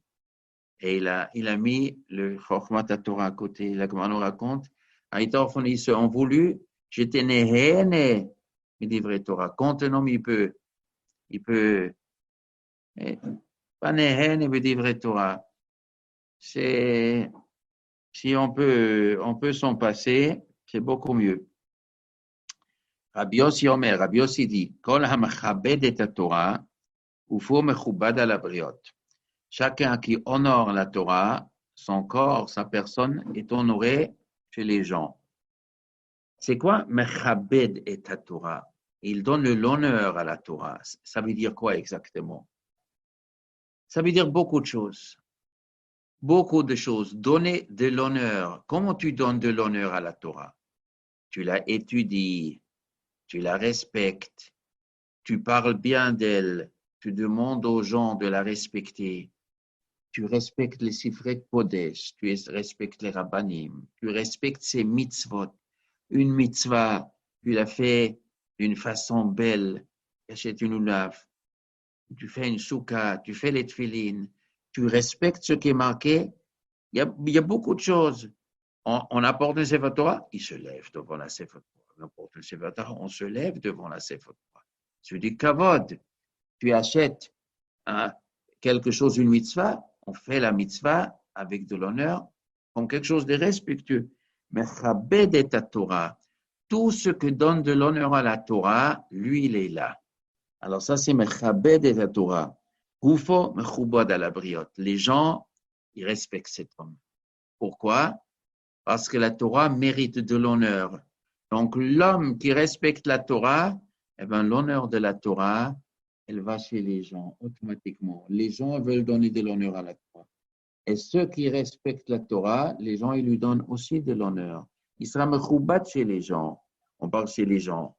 Et il a mis le Chokhmat Torah à côté. La Gemara nous raconte, Rabbi Tarfon, ils se ont voulu, j'étais né, il dit vrai Torah. Quand un homme, il peut, pas né, mais dit vrai Torah. C'est, si on peut s'en passer, c'est beaucoup mieux. Rabbi Yossi Omer, Rabbi Yossi dit, Kol hamachabed et Torah, ufo mechubad al abriot. Chacun qui honore la Torah, son corps, sa personne est honoré chez les gens. C'est quoi mechabed et Torah? Il donne l'honneur à la Torah. Ça veut dire quoi exactement? Ça veut dire beaucoup de choses. Beaucoup de choses. Donner de l'honneur. Comment tu donnes de l'honneur à la Torah? Tu la étudies, tu la respectes, tu parles bien d'elle, tu demandes aux gens de la respecter, tu respectes les Sifrei Kodesh, tu respectes les Rabbanim, tu respectes ces mitzvot. Une mitzvah, tu la fais d'une façon belle, tu achètes une oulav, tu fais une soukha, tu fais les tfilines, tu respectes ce qui est marqué. Il y a beaucoup de choses. On apporte un Sefer Torah, il se lève devant la Sefer Torah. On apporte un Sefer Torah, on se lève devant la Sefer Torah. C'est du kavod. Tu achètes quelque chose, une mitzvah, on fait la mitzvah avec de l'honneur, comme quelque chose de respectueux. Mais chabed et ta Torah, tout ce que donne de l'honneur à la Torah, lui, il est là. Alors ça, c'est mechabed et ta Torah. Gufo mechubad à la briotte. Les gens, ils respectent cet homme. Pourquoi? parce que la Torah mérite de l'honneur. Donc, l'homme qui respecte la Torah, eh bien, l'honneur de la Torah, elle va chez les gens automatiquement. Les gens veulent donner de l'honneur à la Torah. Et ceux qui respectent la Torah, les gens, ils lui donnent aussi de l'honneur. Il sera mechoubat chez les gens. On parle chez les gens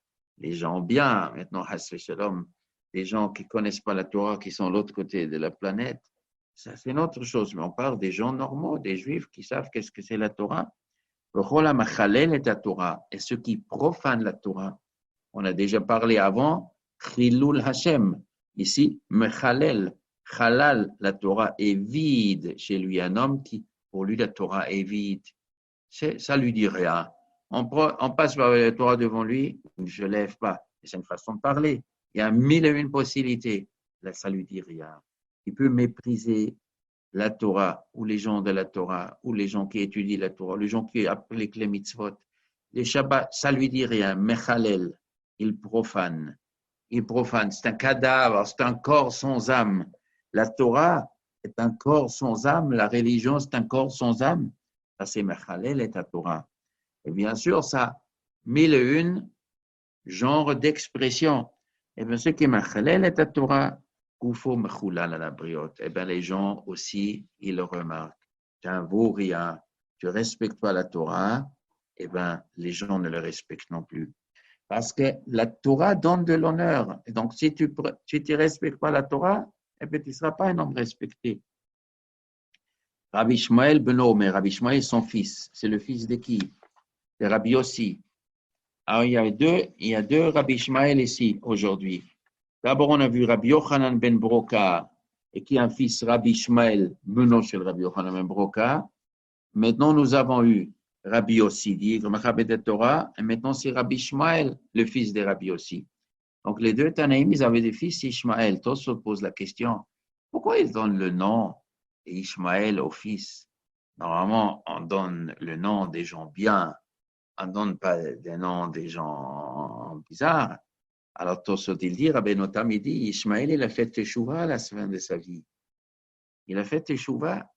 bien. Maintenant, Hasbe Shalom, les gens qui ne connaissent pas la Torah, qui sont de l'autre côté de la planète, ça c'est une autre chose. Mais on parle des gens normaux, des juifs qui savent qu'est-ce que c'est la Torah. Rola Machalel est la Torah. Et ceux qui profanent la Torah, on a déjà parlé avant, Chilul Hashem. Ici, Mechalel, Halal, la Torah est vide chez lui. Un homme qui, pour lui, la Torah est vide. Ça lui dit rien. On passe par la Torah devant lui, je ne lève pas. C'est une façon de parler. Il y a mille et une possibilités. Là, ça lui dit rien. Il peut mépriser la Torah, ou les gens de la Torah, ou les gens qui étudient la Torah, les gens qui appliquent les mitzvot. Les Shabbat, ça lui dit rien. Mechalel, il profane. Il profane. C'est un cadavre, c'est un corps sans âme. La Torah est un corps sans âme. La religion, c'est un corps sans âme. Ça, c'est Mechalel et la Torah. Et bien sûr, ça, mille et une genres d'expression. Et bien, ce qui est Mechalel et la Torah, Koufo Mechoulal à la briotte. Eh bien, les gens aussi, ils le remarquent. Tu un vaux rien, tu ne respectes pas la Torah, eh bien, les gens ne le respectent non plus. Parce que la Torah donne de l'honneur. Et donc, si tu ne respectes pas la Torah, eh bien, tu ne seras pas un homme respecté. Rabbi Ishmael ben Omer, Rabbi Ishmael, son fils, c'est le fils de qui? De Rabbi Yossi. Alors, il y a deux Rabbi Ishmael ici, aujourd'hui. D'abord, on a vu Rabbi Yochanan ben Broka, et qui est un fils Rabbi Ishmael, Benoch de Rabbi Yochanan ben Broka. Maintenant, nous avons eu Rabbi Yossi, dit Machabed Torah, et maintenant c'est Rabbi Ishmael, le fils de Rabbi Yossi. Donc, les deux Tanaïm, ils avaient des fils Ishmael. Tous se posent la question, pourquoi ils donnent le nom Ishmael au fils? Normalement, on donne le nom des gens bien, on ne donne pas des noms des gens bizarres. Alors, Tosot, il dit, Rabbi Notam, il dit, Ishmael, il a fait Teshuvah à la fin de sa vie. Il a fait Teshuvah.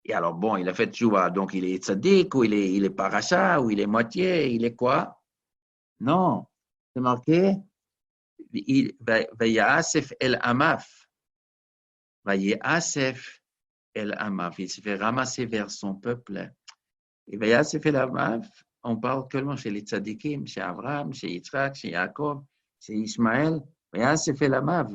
Et alors, bon, il a fait Teshuvah, donc il est tzaddik, ou il est paracha, ou il est moitié, il est quoi? Non, c'est marqué, Vayasef el Amaf. Vayasef el Amaf. Il se fait ramasser vers son peuple. Et Vayasef el Amaf, on parle seulement chez les tzaddikim, chez Abraham, chez Yitzhak, chez Yaakov, chez Ishmaël. Vayasef el Amaf.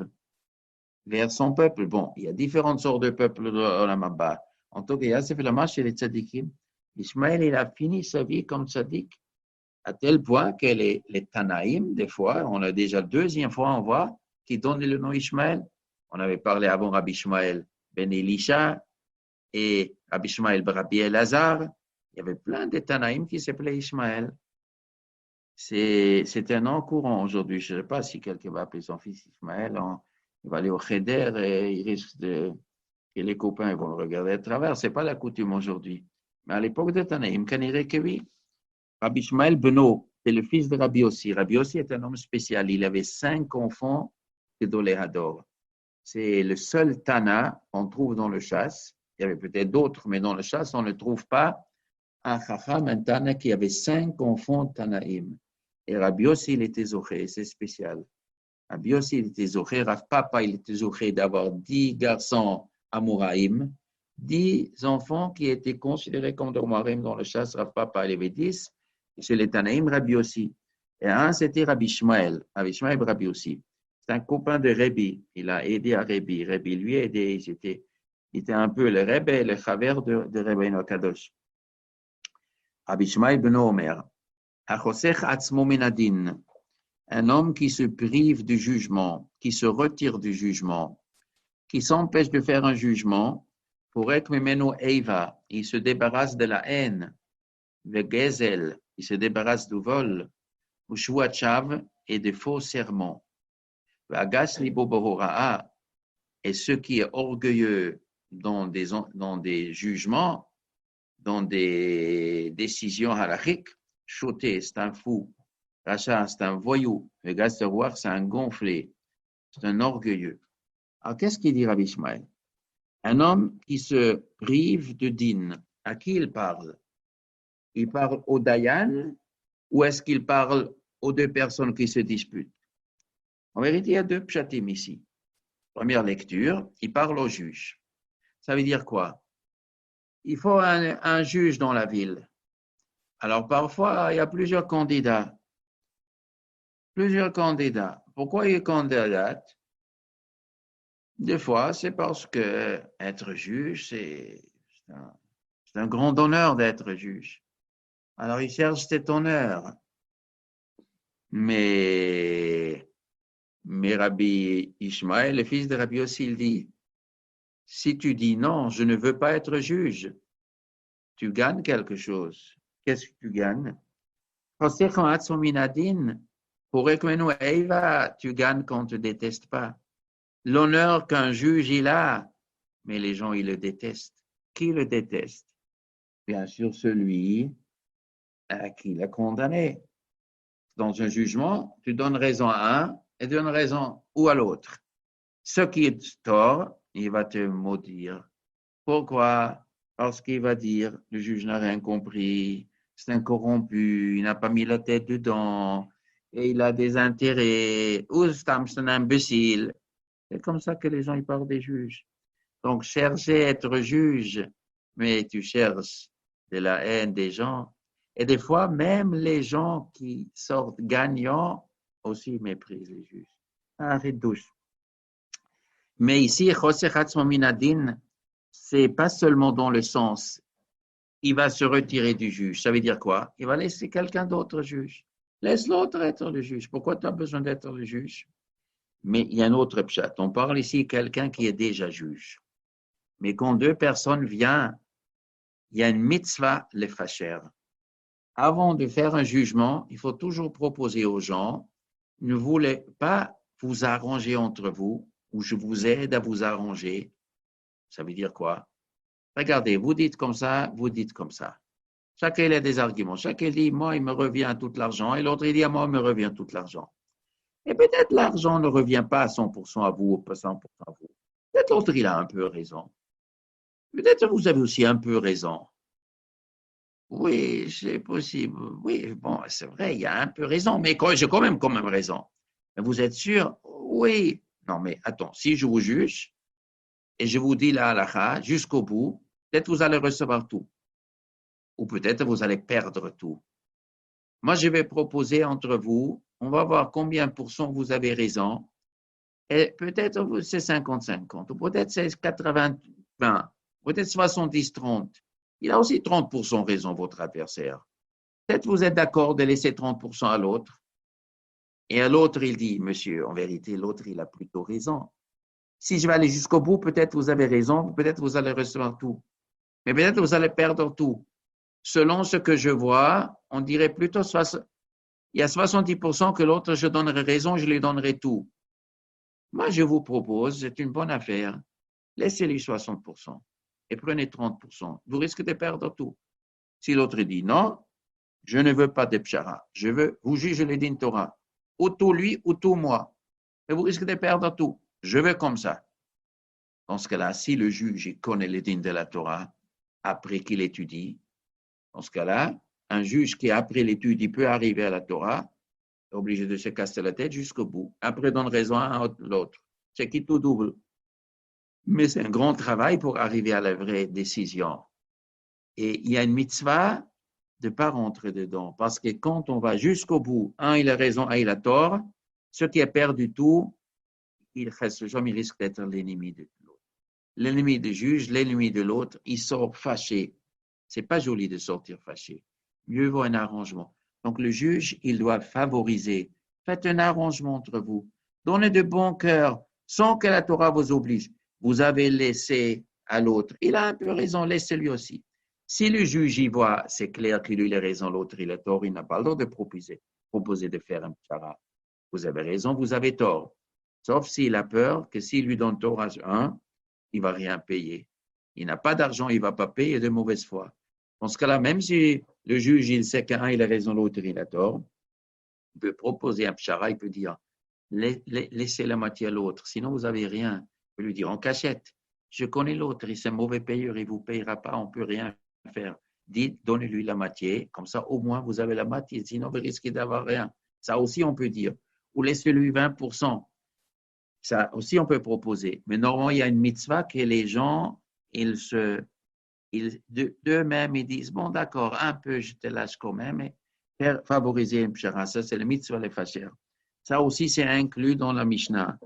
Vers son peuple. Bon, il y a différentes sortes de peuples dans la Mabba. En tout cas, Yasef el Amaf chez les tzaddikim. Ishmaël, il a fini sa vie comme tzaddik, à tel point que les Tanaïm, des fois, on a déjà la deuxième fois, on voit, qui donnent le nom Ishmaël. On avait parlé avant Rabbi Ishmaël ben Elisha et Rabbi Ishmaël ben Rabbi Elazar. Il y avait plein de Tanaïm qui s'appelaient Ishmaël. C'est un nom courant aujourd'hui. Je ne sais pas si quelqu'un va appeler son fils Ishmaël. Il va aller au Cheder et il risque de... Et les copains vont le regarder à travers. Ce n'est pas la coutume aujourd'hui. Mais à l'époque de Tanaïm, Kanire que oui. Rabbi Ishmael Beno, c'est le fils de Rabbi Yossi. Rabbi Yossi est un homme spécial. Il avait 5 enfants de Doléhador. C'est le seul Tana qu'on trouve dans le chasse. Il y avait peut-être d'autres, mais dans le chasse, on ne trouve pas un Chacham, un Tana qui avait 5 enfants Tanaïm. Et Rabbi Yossi, il était zoché, c'est spécial. Rabbi Yossi, il était zoché. Rav Papa, il était zoché d'avoir 10 garçons Amouraïm, 10 enfants qui étaient considérés comme Amouraïm dans le chasse. Rav Papa, il avait 10. Chez les Tanaïm, Rabbi Yossi. Et un, c'était Rabbi Ishmael. Rabbi Ishmael, Rabbi Yossi. C'est un copain de Rabbi. Il a aidé à Rabbi. Rabbi lui a aidé. Il était un peu le Rebbe, le chaver de Rabbi Kadosh. Rabbi Ishmael ben Omer. Hachosech atzmo minadin. Un homme qui se prive du jugement, qui se retire du jugement, qui s'empêche de faire un jugement, pour être memeno eiva. Il se débarrasse de la haine. Vegezel. Il se débarrasse du vol, ou chouachav et de faux serments. Vagas libobohoraa, et ce qui est orgueilleux dans des jugements, dans des décisions halachiques, choté, c'est un fou, racha, c'est un voyou, Vegas de roi, c'est un gonflé, c'est un orgueilleux. Alors, qu'est-ce qu'il dit Rabbi Ishmael? Un homme qui se prive de din, à qui il parle? il parle au Dayan ou est-ce qu'il parle aux deux personnes qui se disputent? En vérité, il y a deux pshatim ici. Première lecture, il parle au juge. Ça veut dire quoi? Il faut un juge dans la ville. Alors parfois, il y a plusieurs candidats. Pourquoi ils candidatent? Des fois, c'est parce que être juge, c'est un grand honneur d'être juge. Alors, ils cherchent cet honneur. Mais Rabbi Ishmael, le fils de Rabbi Yossi, il dit, si tu dis non, je ne veux pas être juge, tu gagnes quelque chose. Qu'est-ce que tu gagnes? Tu gagnes qu'on ne te déteste pas. L'honneur qu'un juge il a, mais les gens ils le détestent. Qui le déteste? Bien sûr celui à qui l'a condamné. Dans un jugement, tu donnes raison à un et tu donnes raison ou à l'autre. Ce qui est tort, il va te maudire. Pourquoi? Parce qu'il va dire, le juge n'a rien compris, c'est un corrompu, il n'a pas mis la tête dedans, et il a des intérêts, ou c'est un imbécile. C'est comme ça que les gens ils parlent des juges. Donc, chercher à être juge, mais tu cherches de la haine des gens. Et des fois, même les gens qui sortent gagnants aussi méprisent les juges. Arrête douche. Mais ici, c'est pas seulement dans le sens, il va se retirer du juge. Ça veut dire quoi? Il va laisser quelqu'un d'autre juge. Laisse l'autre être le juge. Pourquoi tu as besoin d'être le juge? Mais il y a un autre pshat. On parle ici de quelqu'un qui est déjà juge. Mais quand deux personnes viennent, il y a une mitzvah le facher. Avant de faire un jugement, il faut toujours proposer aux gens, ne voulez pas vous arranger entre vous, ou je vous aide à vous arranger. Ça veut dire quoi? Regardez, vous dites comme ça, vous dites comme ça. Chacun il a des arguments. Chacun dit, moi, il me revient tout l'argent, et l'autre, il dit, moi, il me revient tout l'argent. Et peut-être l'argent ne revient pas à 100% à vous, ou pas 100% à vous. Peut-être l'autre, il a un peu raison. Peut-être vous avez aussi un peu raison. Oui, c'est possible. Oui, bon, c'est vrai, il y a un peu raison, mais j'ai quand même raison. Mais vous êtes sûr? Oui. Non, mais attends, si je vous juge et je vous dis la halakha jusqu'au bout, peut-être vous allez recevoir tout. Ou peut-être vous allez perdre tout. Moi, je vais proposer entre vous, on va voir combien % vous avez raison. Et peut-être c'est 50-50, ou peut-être c'est 80-20, peut-être 70-30. Il a aussi 30% raison, votre adversaire. Peut-être vous êtes d'accord de laisser 30% à l'autre. Et à l'autre, il dit, monsieur, en vérité, l'autre, il a plutôt raison. Si je vais aller jusqu'au bout, peut-être vous avez raison, peut-être vous allez recevoir tout. Mais peut-être vous allez perdre tout. Selon ce que je vois, on dirait plutôt, il y a 70% que l'autre, je donnerai raison, je lui donnerai tout. Moi, je vous propose, c'est une bonne affaire, laissez-lui 60% et prenez 30%. Vous risquez de perdre tout. Si l'autre dit non, je ne veux pas de pshara. Je veux, vous jugez les din Torah. Ou tout lui, ou tout moi. Mais vous risquez de perdre tout. Je veux comme ça. Dans ce cas-là, si le juge connaît les din de la Torah, après qu'il étudie, dans ce cas-là, un juge qui, après l'étude, il peut arriver à la Torah, est obligé de se casser la tête jusqu'au bout. Après, donne raison à l'autre. C'est qui tout double. Mais c'est un grand travail pour arriver à la vraie décision. Et il y a une mitzvah de ne pas rentrer dedans. Parce que quand on va jusqu'au bout, un, il a raison, un, il a tort, ce qui a perdu tout, il risque d'être l'ennemi de l'autre. L'ennemi du juge, l'ennemi de l'autre, il sort fâché. C'est pas joli de sortir fâché. Mieux vaut un arrangement. Donc le juge, il doit favoriser. Faites un arrangement entre vous. Donnez de bon cœur, sans que la Torah vous oblige. Vous avez laissé à l'autre. Il a un peu raison, laissez-lui aussi. Si le juge y voit, c'est clair qu'il lui a raison, l'autre il a tort, il n'a pas le droit de proposer de faire un pshara. Vous avez raison, vous avez tort. Sauf s'il a peur que s'il lui donne tort à un, il ne va rien payer. Il n'a pas d'argent, il ne va pas payer de mauvaise foi. Dans ce cas-là, même si le juge il sait qu'un il a raison, l'autre il a tort, il peut proposer un pshara, il peut dire laissez la moitié à l'autre, sinon vous n'avez rien. Il peut lui dire en cachette, je connais l'autre, il est un mauvais payeur, il ne vous payera pas, on ne peut rien faire. dites, donnez-lui la moitié, comme ça au moins vous avez la moitié, sinon vous risquez d'avoir rien. Ça aussi on peut dire. Ou laissez-lui 20%. Ça aussi on peut proposer. Mais normalement, il y a une mitzvah que les gens, d'eux-mêmes, ils disent, bon d'accord, un peu je te lâche quand même, mais favoriser un pshara, ça c'est le mitzvah le facher. Ça aussi c'est inclus dans la Mishnah.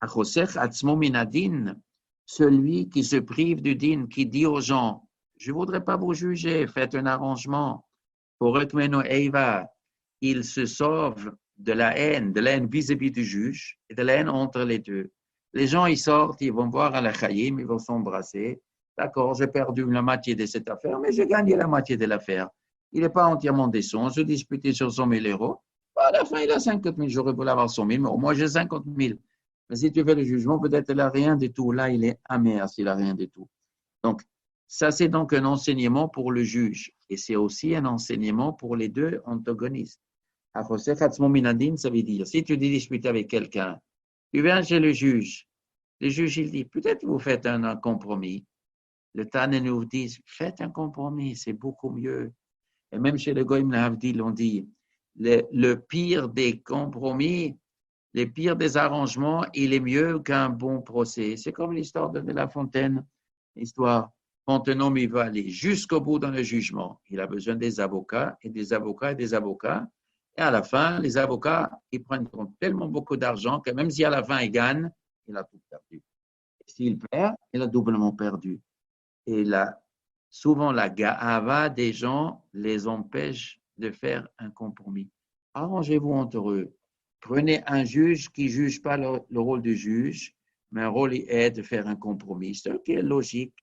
Achosech atzmo minadin, celui qui se prive du din, qui dit aux gens, je ne voudrais pas vous juger, faites un arrangement. Pour Rekmeno Eiva, il se sauve de la haine vis-à-vis du juge et de la haine entre les deux. Les gens, ils sortent, ils vont voir à la Chaïm, ils vont s'embrasser. D'accord, j'ai perdu la moitié de cette affaire, mais j'ai gagné la moitié de l'affaire. Il n'est pas entièrement déçu. On se disputait sur 100 000 euros. À la fin, il a 50 000. J'aurais voulu avoir 100 000, mais au moins j'ai 50 000. Mais si tu fais le jugement, peut-être il n'a rien du tout. Là, il est amer s'il n'a rien du tout. Donc, ça, c'est donc un enseignement pour le juge. Et c'est aussi un enseignement pour les deux antagonistes. Ça veut dire, si tu discutes avec quelqu'un, tu viens chez le juge il dit, peut-être vous faites un compromis. Le Tane nous dit, faites un compromis, c'est beaucoup mieux. Et même chez le Goïm Lahavdil, on dit, le pire des compromis, le pire des arrangements, il est mieux qu'un bon procès. C'est comme l'histoire de La Fontaine, l'histoire. Quand un homme il veut aller jusqu'au bout dans le jugement, il a besoin des avocats et des avocats et des avocats. Et à la fin, les avocats, ils prennent tellement beaucoup d'argent que même si à la fin il gagne, il a tout perdu. Et s'il perd, il a doublement perdu. Et là, souvent, la ga'ava des gens les empêche de faire un compromis. Arrangez-vous entre eux. Prenez un juge qui ne juge pas le rôle du juge, mais un rôle est de faire un compromis. C'est ce qui est logique.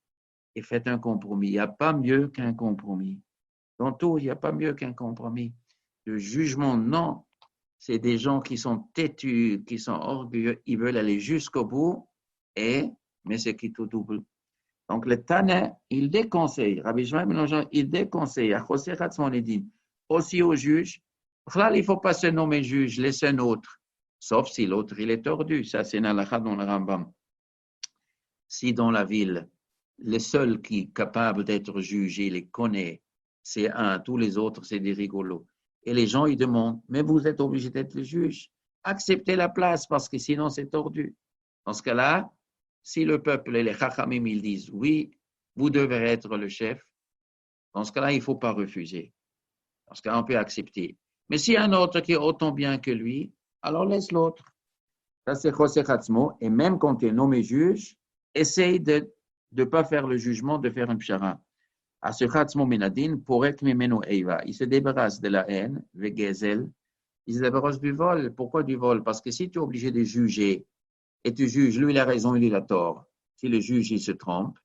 Et faites un compromis. Il n'y a pas mieux qu'un compromis. Dans tout, il n'y a pas mieux qu'un compromis. Le jugement, non. C'est des gens qui sont têtus, qui sont orgueilleux, ils veulent aller jusqu'au bout, mais c'est qui tout double. Donc, le Tane, il déconseille, Rabbi Shmuel Mélangeon, il déconseille à José Ratzmonedin, aussi au juge. Là, il ne faut pas se nommer juge, laissez un autre, sauf si l'autre, il est tordu. Ça, c'est Nalacha dans le Rambam. Si dans la ville, le seul qui est capable d'être jugé, il les connaît, c'est un, tous les autres, c'est des rigolos. Et les gens, ils demandent, mais vous êtes obligé d'être le juge. Acceptez la place, parce que sinon, c'est tordu. Dans ce cas-là, si le peuple et les chachamim, ils disent, oui, vous devez être le chef, dans ce cas-là, il ne faut pas refuser. Dans ce cas-là, on peut accepter. Mais s'il y a un autre qui est autant bien que lui, alors laisse l'autre. Ça, c'est José Hatzmo. Et même quand tu es nommé juge, essaye de ne pas faire le jugement, de faire un pshara. À ce Hatzmo Menadin, pour être Memeno Eiva, il se débarrasse de la haine, Vegezel, il se débarrasse du vol. Pourquoi du vol? Parce que si tu es obligé de juger, et tu juges, lui il a raison, lui il a tort. Si le juge il se trompe,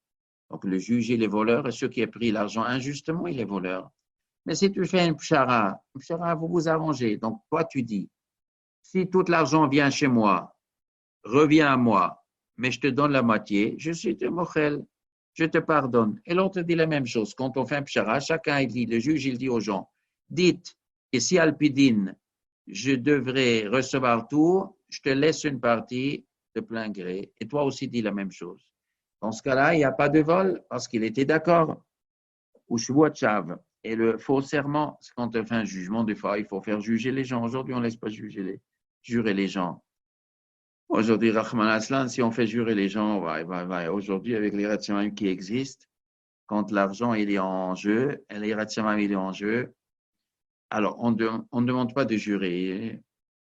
donc le juge il est voleur, et ceux qui ont pris l'argent injustement, il est voleur. Mais si tu fais un pshara, vous vous arrangez. Donc toi tu dis, si tout l'argent vient chez moi, revient à moi, mais je te donne la moitié, je suis te mochel, je te pardonne. Et l'autre dit la même chose. Quand on fait un pshara, chacun il dit, le juge il dit aux gens, dites, et si Alpidine, je devrais recevoir tout, je te laisse une partie de plein gré. Et toi aussi dis la même chose. Dans ce cas-là, il n'y a pas de vol parce qu'il était d'accord. Ou shvuat. Et le faux serment, c'est quand on fait un jugement, des fois, il faut faire juger les gens. Aujourd'hui, on ne laisse pas jurer les gens. Aujourd'hui, Rahman Aslan, si on fait jurer les gens, aujourd'hui, avec les Ratsimam qui existent, quand l'argent il est en jeu, et les Ratsimam il est en jeu, alors on ne demande pas de jurer.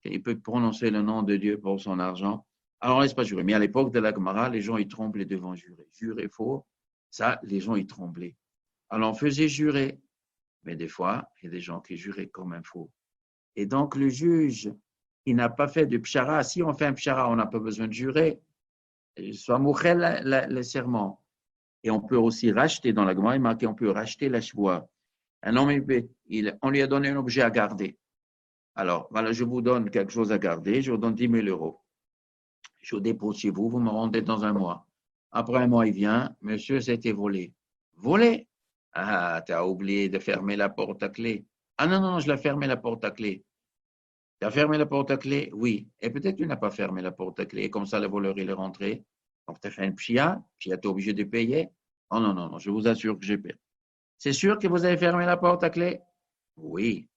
Il peut prononcer le nom de Dieu pour son argent. Alors on ne laisse pas jurer. Mais à l'époque de la Gemara, les gens ils tremblaient devant jurer. Jurer faux, ça, les gens ils tremblaient. Alors on faisait jurer. Mais des fois, il y a des gens qui juraient comme un faux. Et donc le juge, il n'a pas fait de pshara. Si on fait un pshara, on n'a pas besoin de jurer. Soit mouchel le serment. Et on peut aussi racheter, dans la Gemara, il marqué, on peut racheter la chevoie. Un homme, on lui a donné un objet à garder. Alors, voilà, je vous donne quelque chose à garder, je vous donne 10 000 euros. Je vous dépose chez vous, vous me rendez dans un mois. Après un mois, il vient, monsieur, c'était volé. Volé? Ah, tu as oublié de fermer la porte à clé. Ah non, je l'ai fermé la porte à clé. Tu as fermé la porte à clé? Oui. Et peut-être que tu n'as pas fermé la porte à clé. Et comme ça, le voleur, il est rentré. Donc, tu as fait un pshia, tu es obligé de payer. Oh non, je vous assure que j'ai payé. C'est sûr que vous avez fermé la porte à clé? Oui.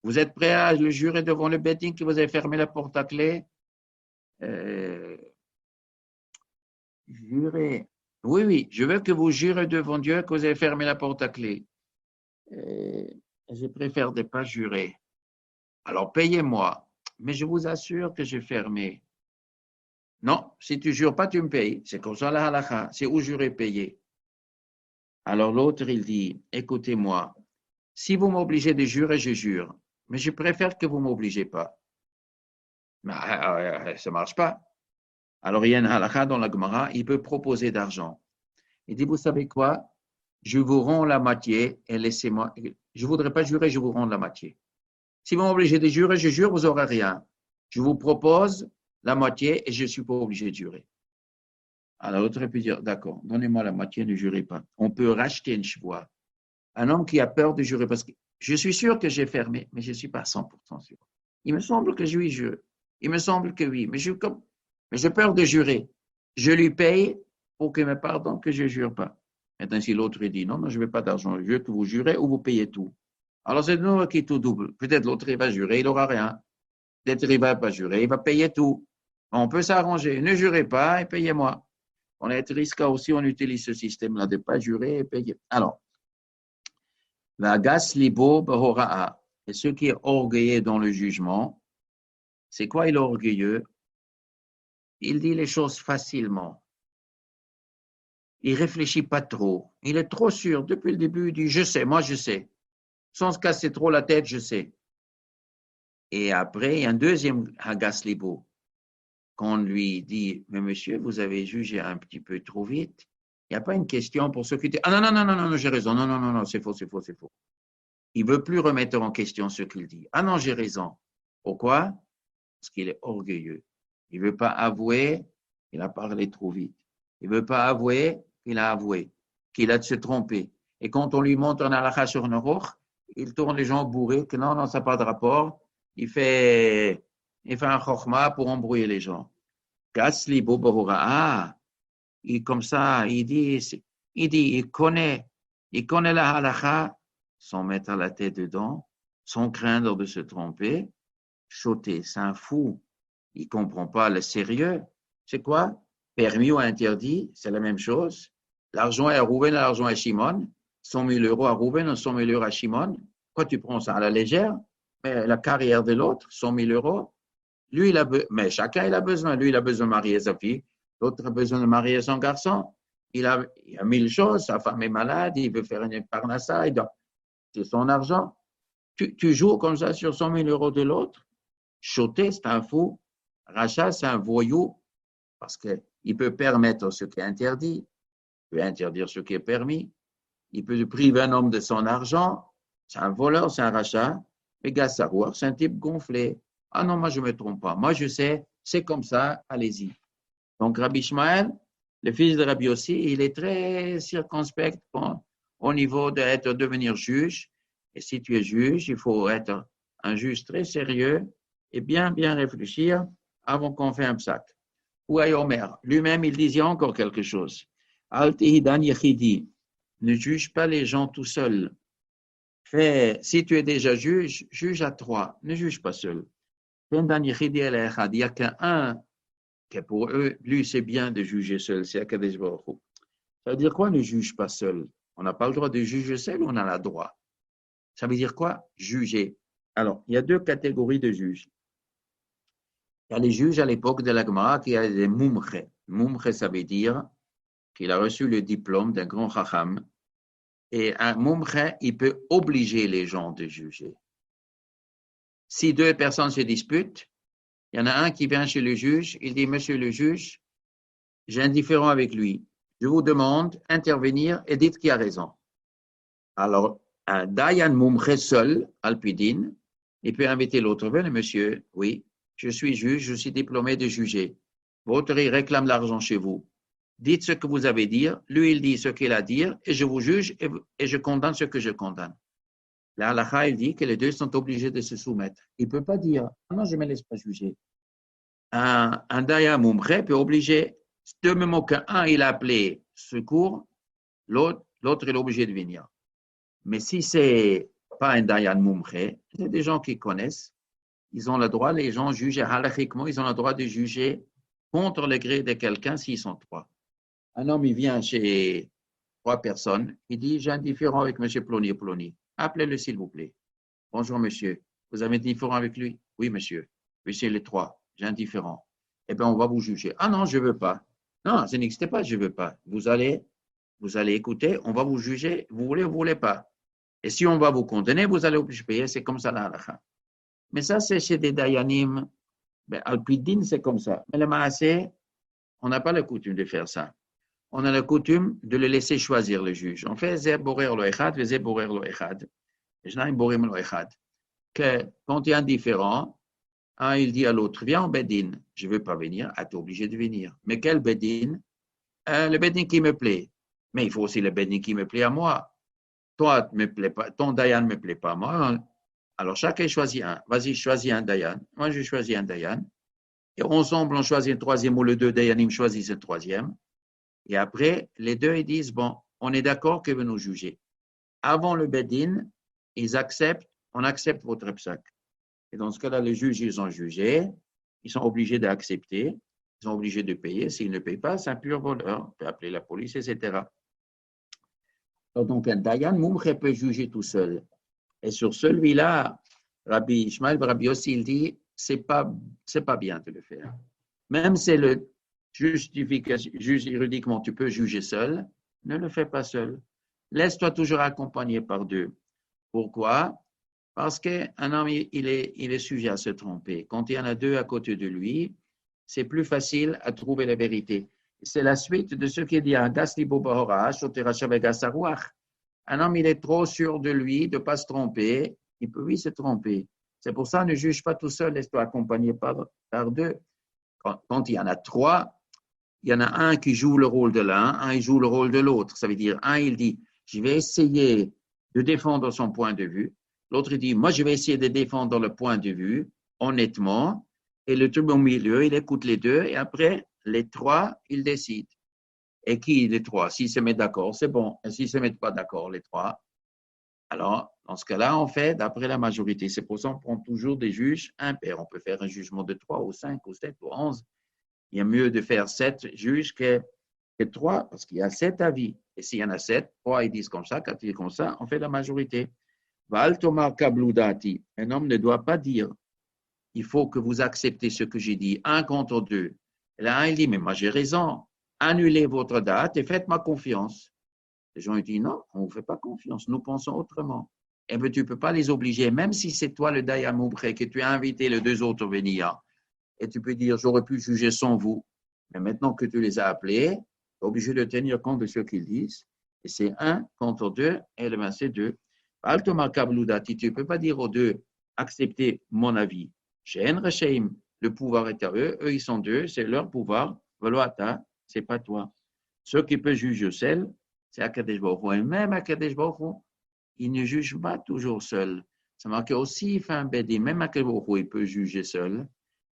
Vous êtes prêt à le jurer devant le Beit Din que vous avez fermé la porte à clé? Euh, Jurer. Oui, oui, je veux que vous jurez devant Dieu que vous avez fermé la porte à clé. Euh, je préfère ne pas jurer. Alors payez-moi. Mais je vous assure que j'ai fermé. Non, si tu jures pas, tu me payes. C'est comme ça la halakha. C'est où jurer payer. Alors l'autre, il dit, écoutez-moi, si vous m'obligez de jurer, je jure. Mais je préfère que vous ne m'obligez pas. Mais ça ne marche pas. Alors il y a une halakha dans la Gemara, il peut proposer d'argent. Il dit, vous savez quoi? Je vous rends la moitié et laissez-moi. Je ne voudrais pas jurer, je vous rends la moitié. Si vous m'obligez de jurer, je jure, vous n'aurez rien. Je vous propose la moitié et je ne suis pas obligé de jurer. Alors l'autre peut dire, d'accord, donnez-moi la moitié, ne jurez pas. On peut racheter une chevoie. Un homme qui a peur de jurer, parce que je suis sûr que j'ai fermé, mais je ne suis pas 100% sûr. Il me semble que oui, il me semble que oui, mais j'ai peur de jurer. Je lui paye pour qu'il me pardonne que je ne jure pas. Maintenant, si l'autre dit, non, je ne veux pas d'argent, je veux que vous jurez ou vous payez tout. Alors c'est nous qui tout double. Peut-être l'autre, il va jurer, il n'aura rien. Peut-être il ne va pas jurer, il va payer tout. On peut s'arranger. Ne jurez pas et payez-moi. On est risque aussi, on utilise ce système-là de ne pas jurer et payer. Alors, la gas libo bahora'a. Et ce qui est orgueilleux dans le jugement, c'est quoi il est orgueilleux? Il dit les choses facilement. Il réfléchit pas trop. Il est trop sûr. Depuis le début, il dit je sais, moi je sais. Sans se casser trop la tête, je sais. Et après, il y a un deuxième hagas libo. Quand on lui dit mais monsieur, vous avez jugé un petit peu trop vite. Il n'y a pas une question pour ceux qui disent ah non, j'ai raison. Non, c'est faux. Il ne veut plus remettre en question ce qu'il dit. Ah non, j'ai raison. Pourquoi? Parce qu'il est orgueilleux. Il ne veut pas avouer qu'il a parlé trop vite. Il ne veut pas avouer qu'il a avoué, qu'il a de se tromper. Et quand on lui montre un halakha sur Neroch, il tourne les gens bourrés, que non, ça n'a pas de rapport. Il fait un chokhma pour embrouiller les gens. Gasli Bobohora. Ah, comme ça, il connaît la halakha sans mettre la tête dedans, sans craindre de se tromper. Choté, c'est un fou. Il ne comprend pas le sérieux. C'est quoi? Permis ou interdit, c'est la même chose. L'argent est à Rouven, l'argent à Shimon. 100 000 euros à Rouven, 100 000 euros à Shimon. Quoi, tu prends ça à la légère? Mais la carrière de l'autre, 100 000 euros. Lui, mais chacun, il a besoin. Lui, il a besoin de marier sa fille. L'autre a besoin de marier son garçon. Il a 1000 choses. Sa femme est malade. Il veut faire une parnassa. C'est son argent. Tu joues comme ça sur 100 000 euros de l'autre. Choté, c'est un fou. Rachat, c'est un voyou. Parce qu'il peut permettre ce qui est interdit. Il peut interdire ce qui est permis. Il peut priver un homme de son argent. C'est un voleur, c'est un rachat. Mais Gassaroua, c'est un type gonflé. Ah non, moi je ne me trompe pas. Moi je sais, c'est comme ça, allez-y. Donc Rabbi Ishmael, le fils de Rabbi Yossi, il est très circonspect au niveau de devenir juge. Et si tu es juge, il faut être un juge très sérieux et bien réfléchir avant qu'on fait un psaque. Ou Ayomer, lui-même, il disait encore quelque chose. Al-Tihidan Yechidi, ne juge pas les gens tout seul. Si tu es déjà juge, juge à trois, ne juge pas seul. Il n'y a qu'un que pour eux, lui, c'est bien de juger seul, c'est Akadosh Baruch Hu. Ça veut dire quoi, ne juge pas seul? On n'a pas le droit de juger seul ou on a le droit? Ça veut dire quoi? Juger. Alors, il y a deux catégories de juges. Il y a les juges à l'époque de la Gemara qui a des mumche. Mumche, ça veut dire qu'il a reçu le diplôme d'un grand chacham. Et un mumche, il peut obliger les gens de juger. Si deux personnes se disputent, il y en a un qui vient chez le juge, il dit, monsieur le juge, j'ai un différend avec lui. Je vous demande d'intervenir et dites qui a raison. Alors, un Dayan Mumche seul, Alpidin, il peut inviter l'autre. Venez, monsieur, oui, je suis juge, je suis diplômé de juger. Votre, il réclame l'argent chez vous. Dites ce que vous avez à dire, lui, il dit ce qu'il a à dire, et je vous juge et je condamne ce que je condamne. La halakha, il dit que les deux sont obligés de se soumettre. Il ne peut pas dire, non, je ne me laisse pas juger. Un Dayan Mumche peut obliger, de même qu'un, il a appelé secours, l'autre, il est obligé de venir. Mais si c'est pas un Dayan Mumche, c'est des gens qui connaissent, ils ont le droit, les gens jugent halachiquement, ils ont le droit de juger contre le gré de quelqu'un s'ils sont trois. Un homme, il vient chez trois personnes, il dit, j'ai un différend avec M. Ploni et Ploni. Appelez-le, s'il vous plaît. Bonjour, monsieur. Vous avez un différend avec lui? Oui, monsieur. Monsieur, les trois. J'ai un différend. Eh bien, on va vous juger. Ah non, je ne veux pas. Non, ça n'existe pas, je ne veux pas. Vous allez écouter, on va vous juger. Vous voulez ou vous ne voulez pas. Et si on va vous condamner, vous allez obliger payer. C'est comme ça la halakha. Mais ça, c'est chez des dayanim. Ben, Alpidine, c'est comme ça. Mais le maasé, on n'a pas la coutume de faire ça. On a la coutume de le laisser choisir le juge. On fait zé borer lo echad, zé borer lo echad. Je n'ai borim lo echad. Que quand il y a un différent, un, il dit à l'autre, viens en bedin. Je ne veux pas venir. Ah, tu es obligé de venir. Mais quel bedin? Le bedin qui me plaît. Mais il faut aussi le bedin qui me plaît à moi. Toi, me plaît pas, ton dayan ne me plaît pas à moi. Alors, chacun choisit un. Vas-y, choisis un dayan. Moi, je choisis un dayan. Et ensemble, on choisit un troisième ou les deux dayanim choisissent un troisième. Et après, les deux, ils disent, bon, on est d'accord que vous nous jugez. Avant le bedin, on accepte votre psak. Et dans ce cas-là, les juges, ils ont jugé, ils sont obligés d'accepter, ils sont obligés de payer. S'ils ne payent pas, c'est un pur voleur. On peut appeler la police, etc. Donc, un dayan mumche peut juger tout seul. Et sur celui-là, Rabbi Ishmael, Rabbi Yossi, il dit, c'est pas bien de le faire. Même si le juge juridiquement, tu peux juger seul, ne le fais pas seul. Laisse-toi toujours accompagner par deux. Pourquoi? Parce qu'un homme, il est sujet à se tromper. Quand il y en a deux à côté de lui, c'est plus facile à trouver la vérité. C'est la suite de ce qu'il dit à Gasli Bobahora, un homme, il est trop sûr de lui, de ne pas se tromper. Il peut, oui, se tromper. C'est pour ça, ne juge pas tout seul, laisse-toi accompagner par deux. Quand il y en a trois, il y en a un qui joue le rôle de l'un, un il joue le rôle de l'autre. Ça veut dire, un, il dit, je vais essayer de défendre son point de vue. L'autre, il dit, moi, je vais essayer de défendre le point de vue, honnêtement. Et le truc au milieu, il écoute les deux. Et après, les trois, ils décident. Et qui, les trois? S'ils se mettent d'accord, c'est bon. Et s'ils ne se mettent pas d'accord, les trois, alors, dans ce cas-là, on fait d'après la majorité. C'est pour ça qu'on prend toujours des juges impairs. On peut faire un jugement de 3 ou 5 ou 7 ou 11. Il y a mieux de faire 7 juges que 3 parce qu'il y a 7 avis. Et s'il y en a 7, 3 ils disent comme ça, 4 ils disent comme ça, on fait la majorité. Val tomar kabloudati. Un homme ne doit pas dire il faut que vous acceptez ce que j'ai dit, 1 contre 2. Et là, un, il dit mais moi j'ai raison. Annulez votre date et faites-moi confiance. Les gens ils disent non, on ne vous fait pas confiance, nous pensons autrement. Eh bien, tu ne peux pas les obliger, même si c'est toi le Dayan Moubré, que tu as invité les deux autres à venir. Et tu peux dire j'aurais pu juger sans vous. Mais maintenant que tu les as appelés, tu es obligé de tenir compte de ce qu'ils disent. Et c'est 1 contre 2, et le c'est 2. Tu ne peux pas dire aux deux acceptez mon avis. Chez Enrecheim, le pouvoir est à eux, eux ils sont deux, c'est leur pouvoir. Veloata, c'est pas toi. Ceux qui peuvent juger seuls, c'est Akadosh Baruch Hu. Et même Akadosh Baruch Hu, il ne juge pas toujours seul. Ça marque aussi, il fait un bedin. Même Akadosh Baruch Hu, il peut juger seul.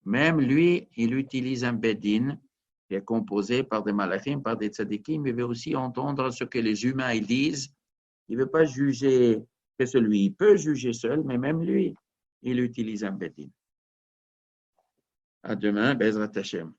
Même lui, il utilise un bedin qui est composé par des malachim, par des tzadikim. Il veut aussi entendre ce que les humains ils disent. Il ne veut pas juger que celui. Il peut juger seul, mais même lui, il utilise un bedin. À demain, Bezrat Hashem.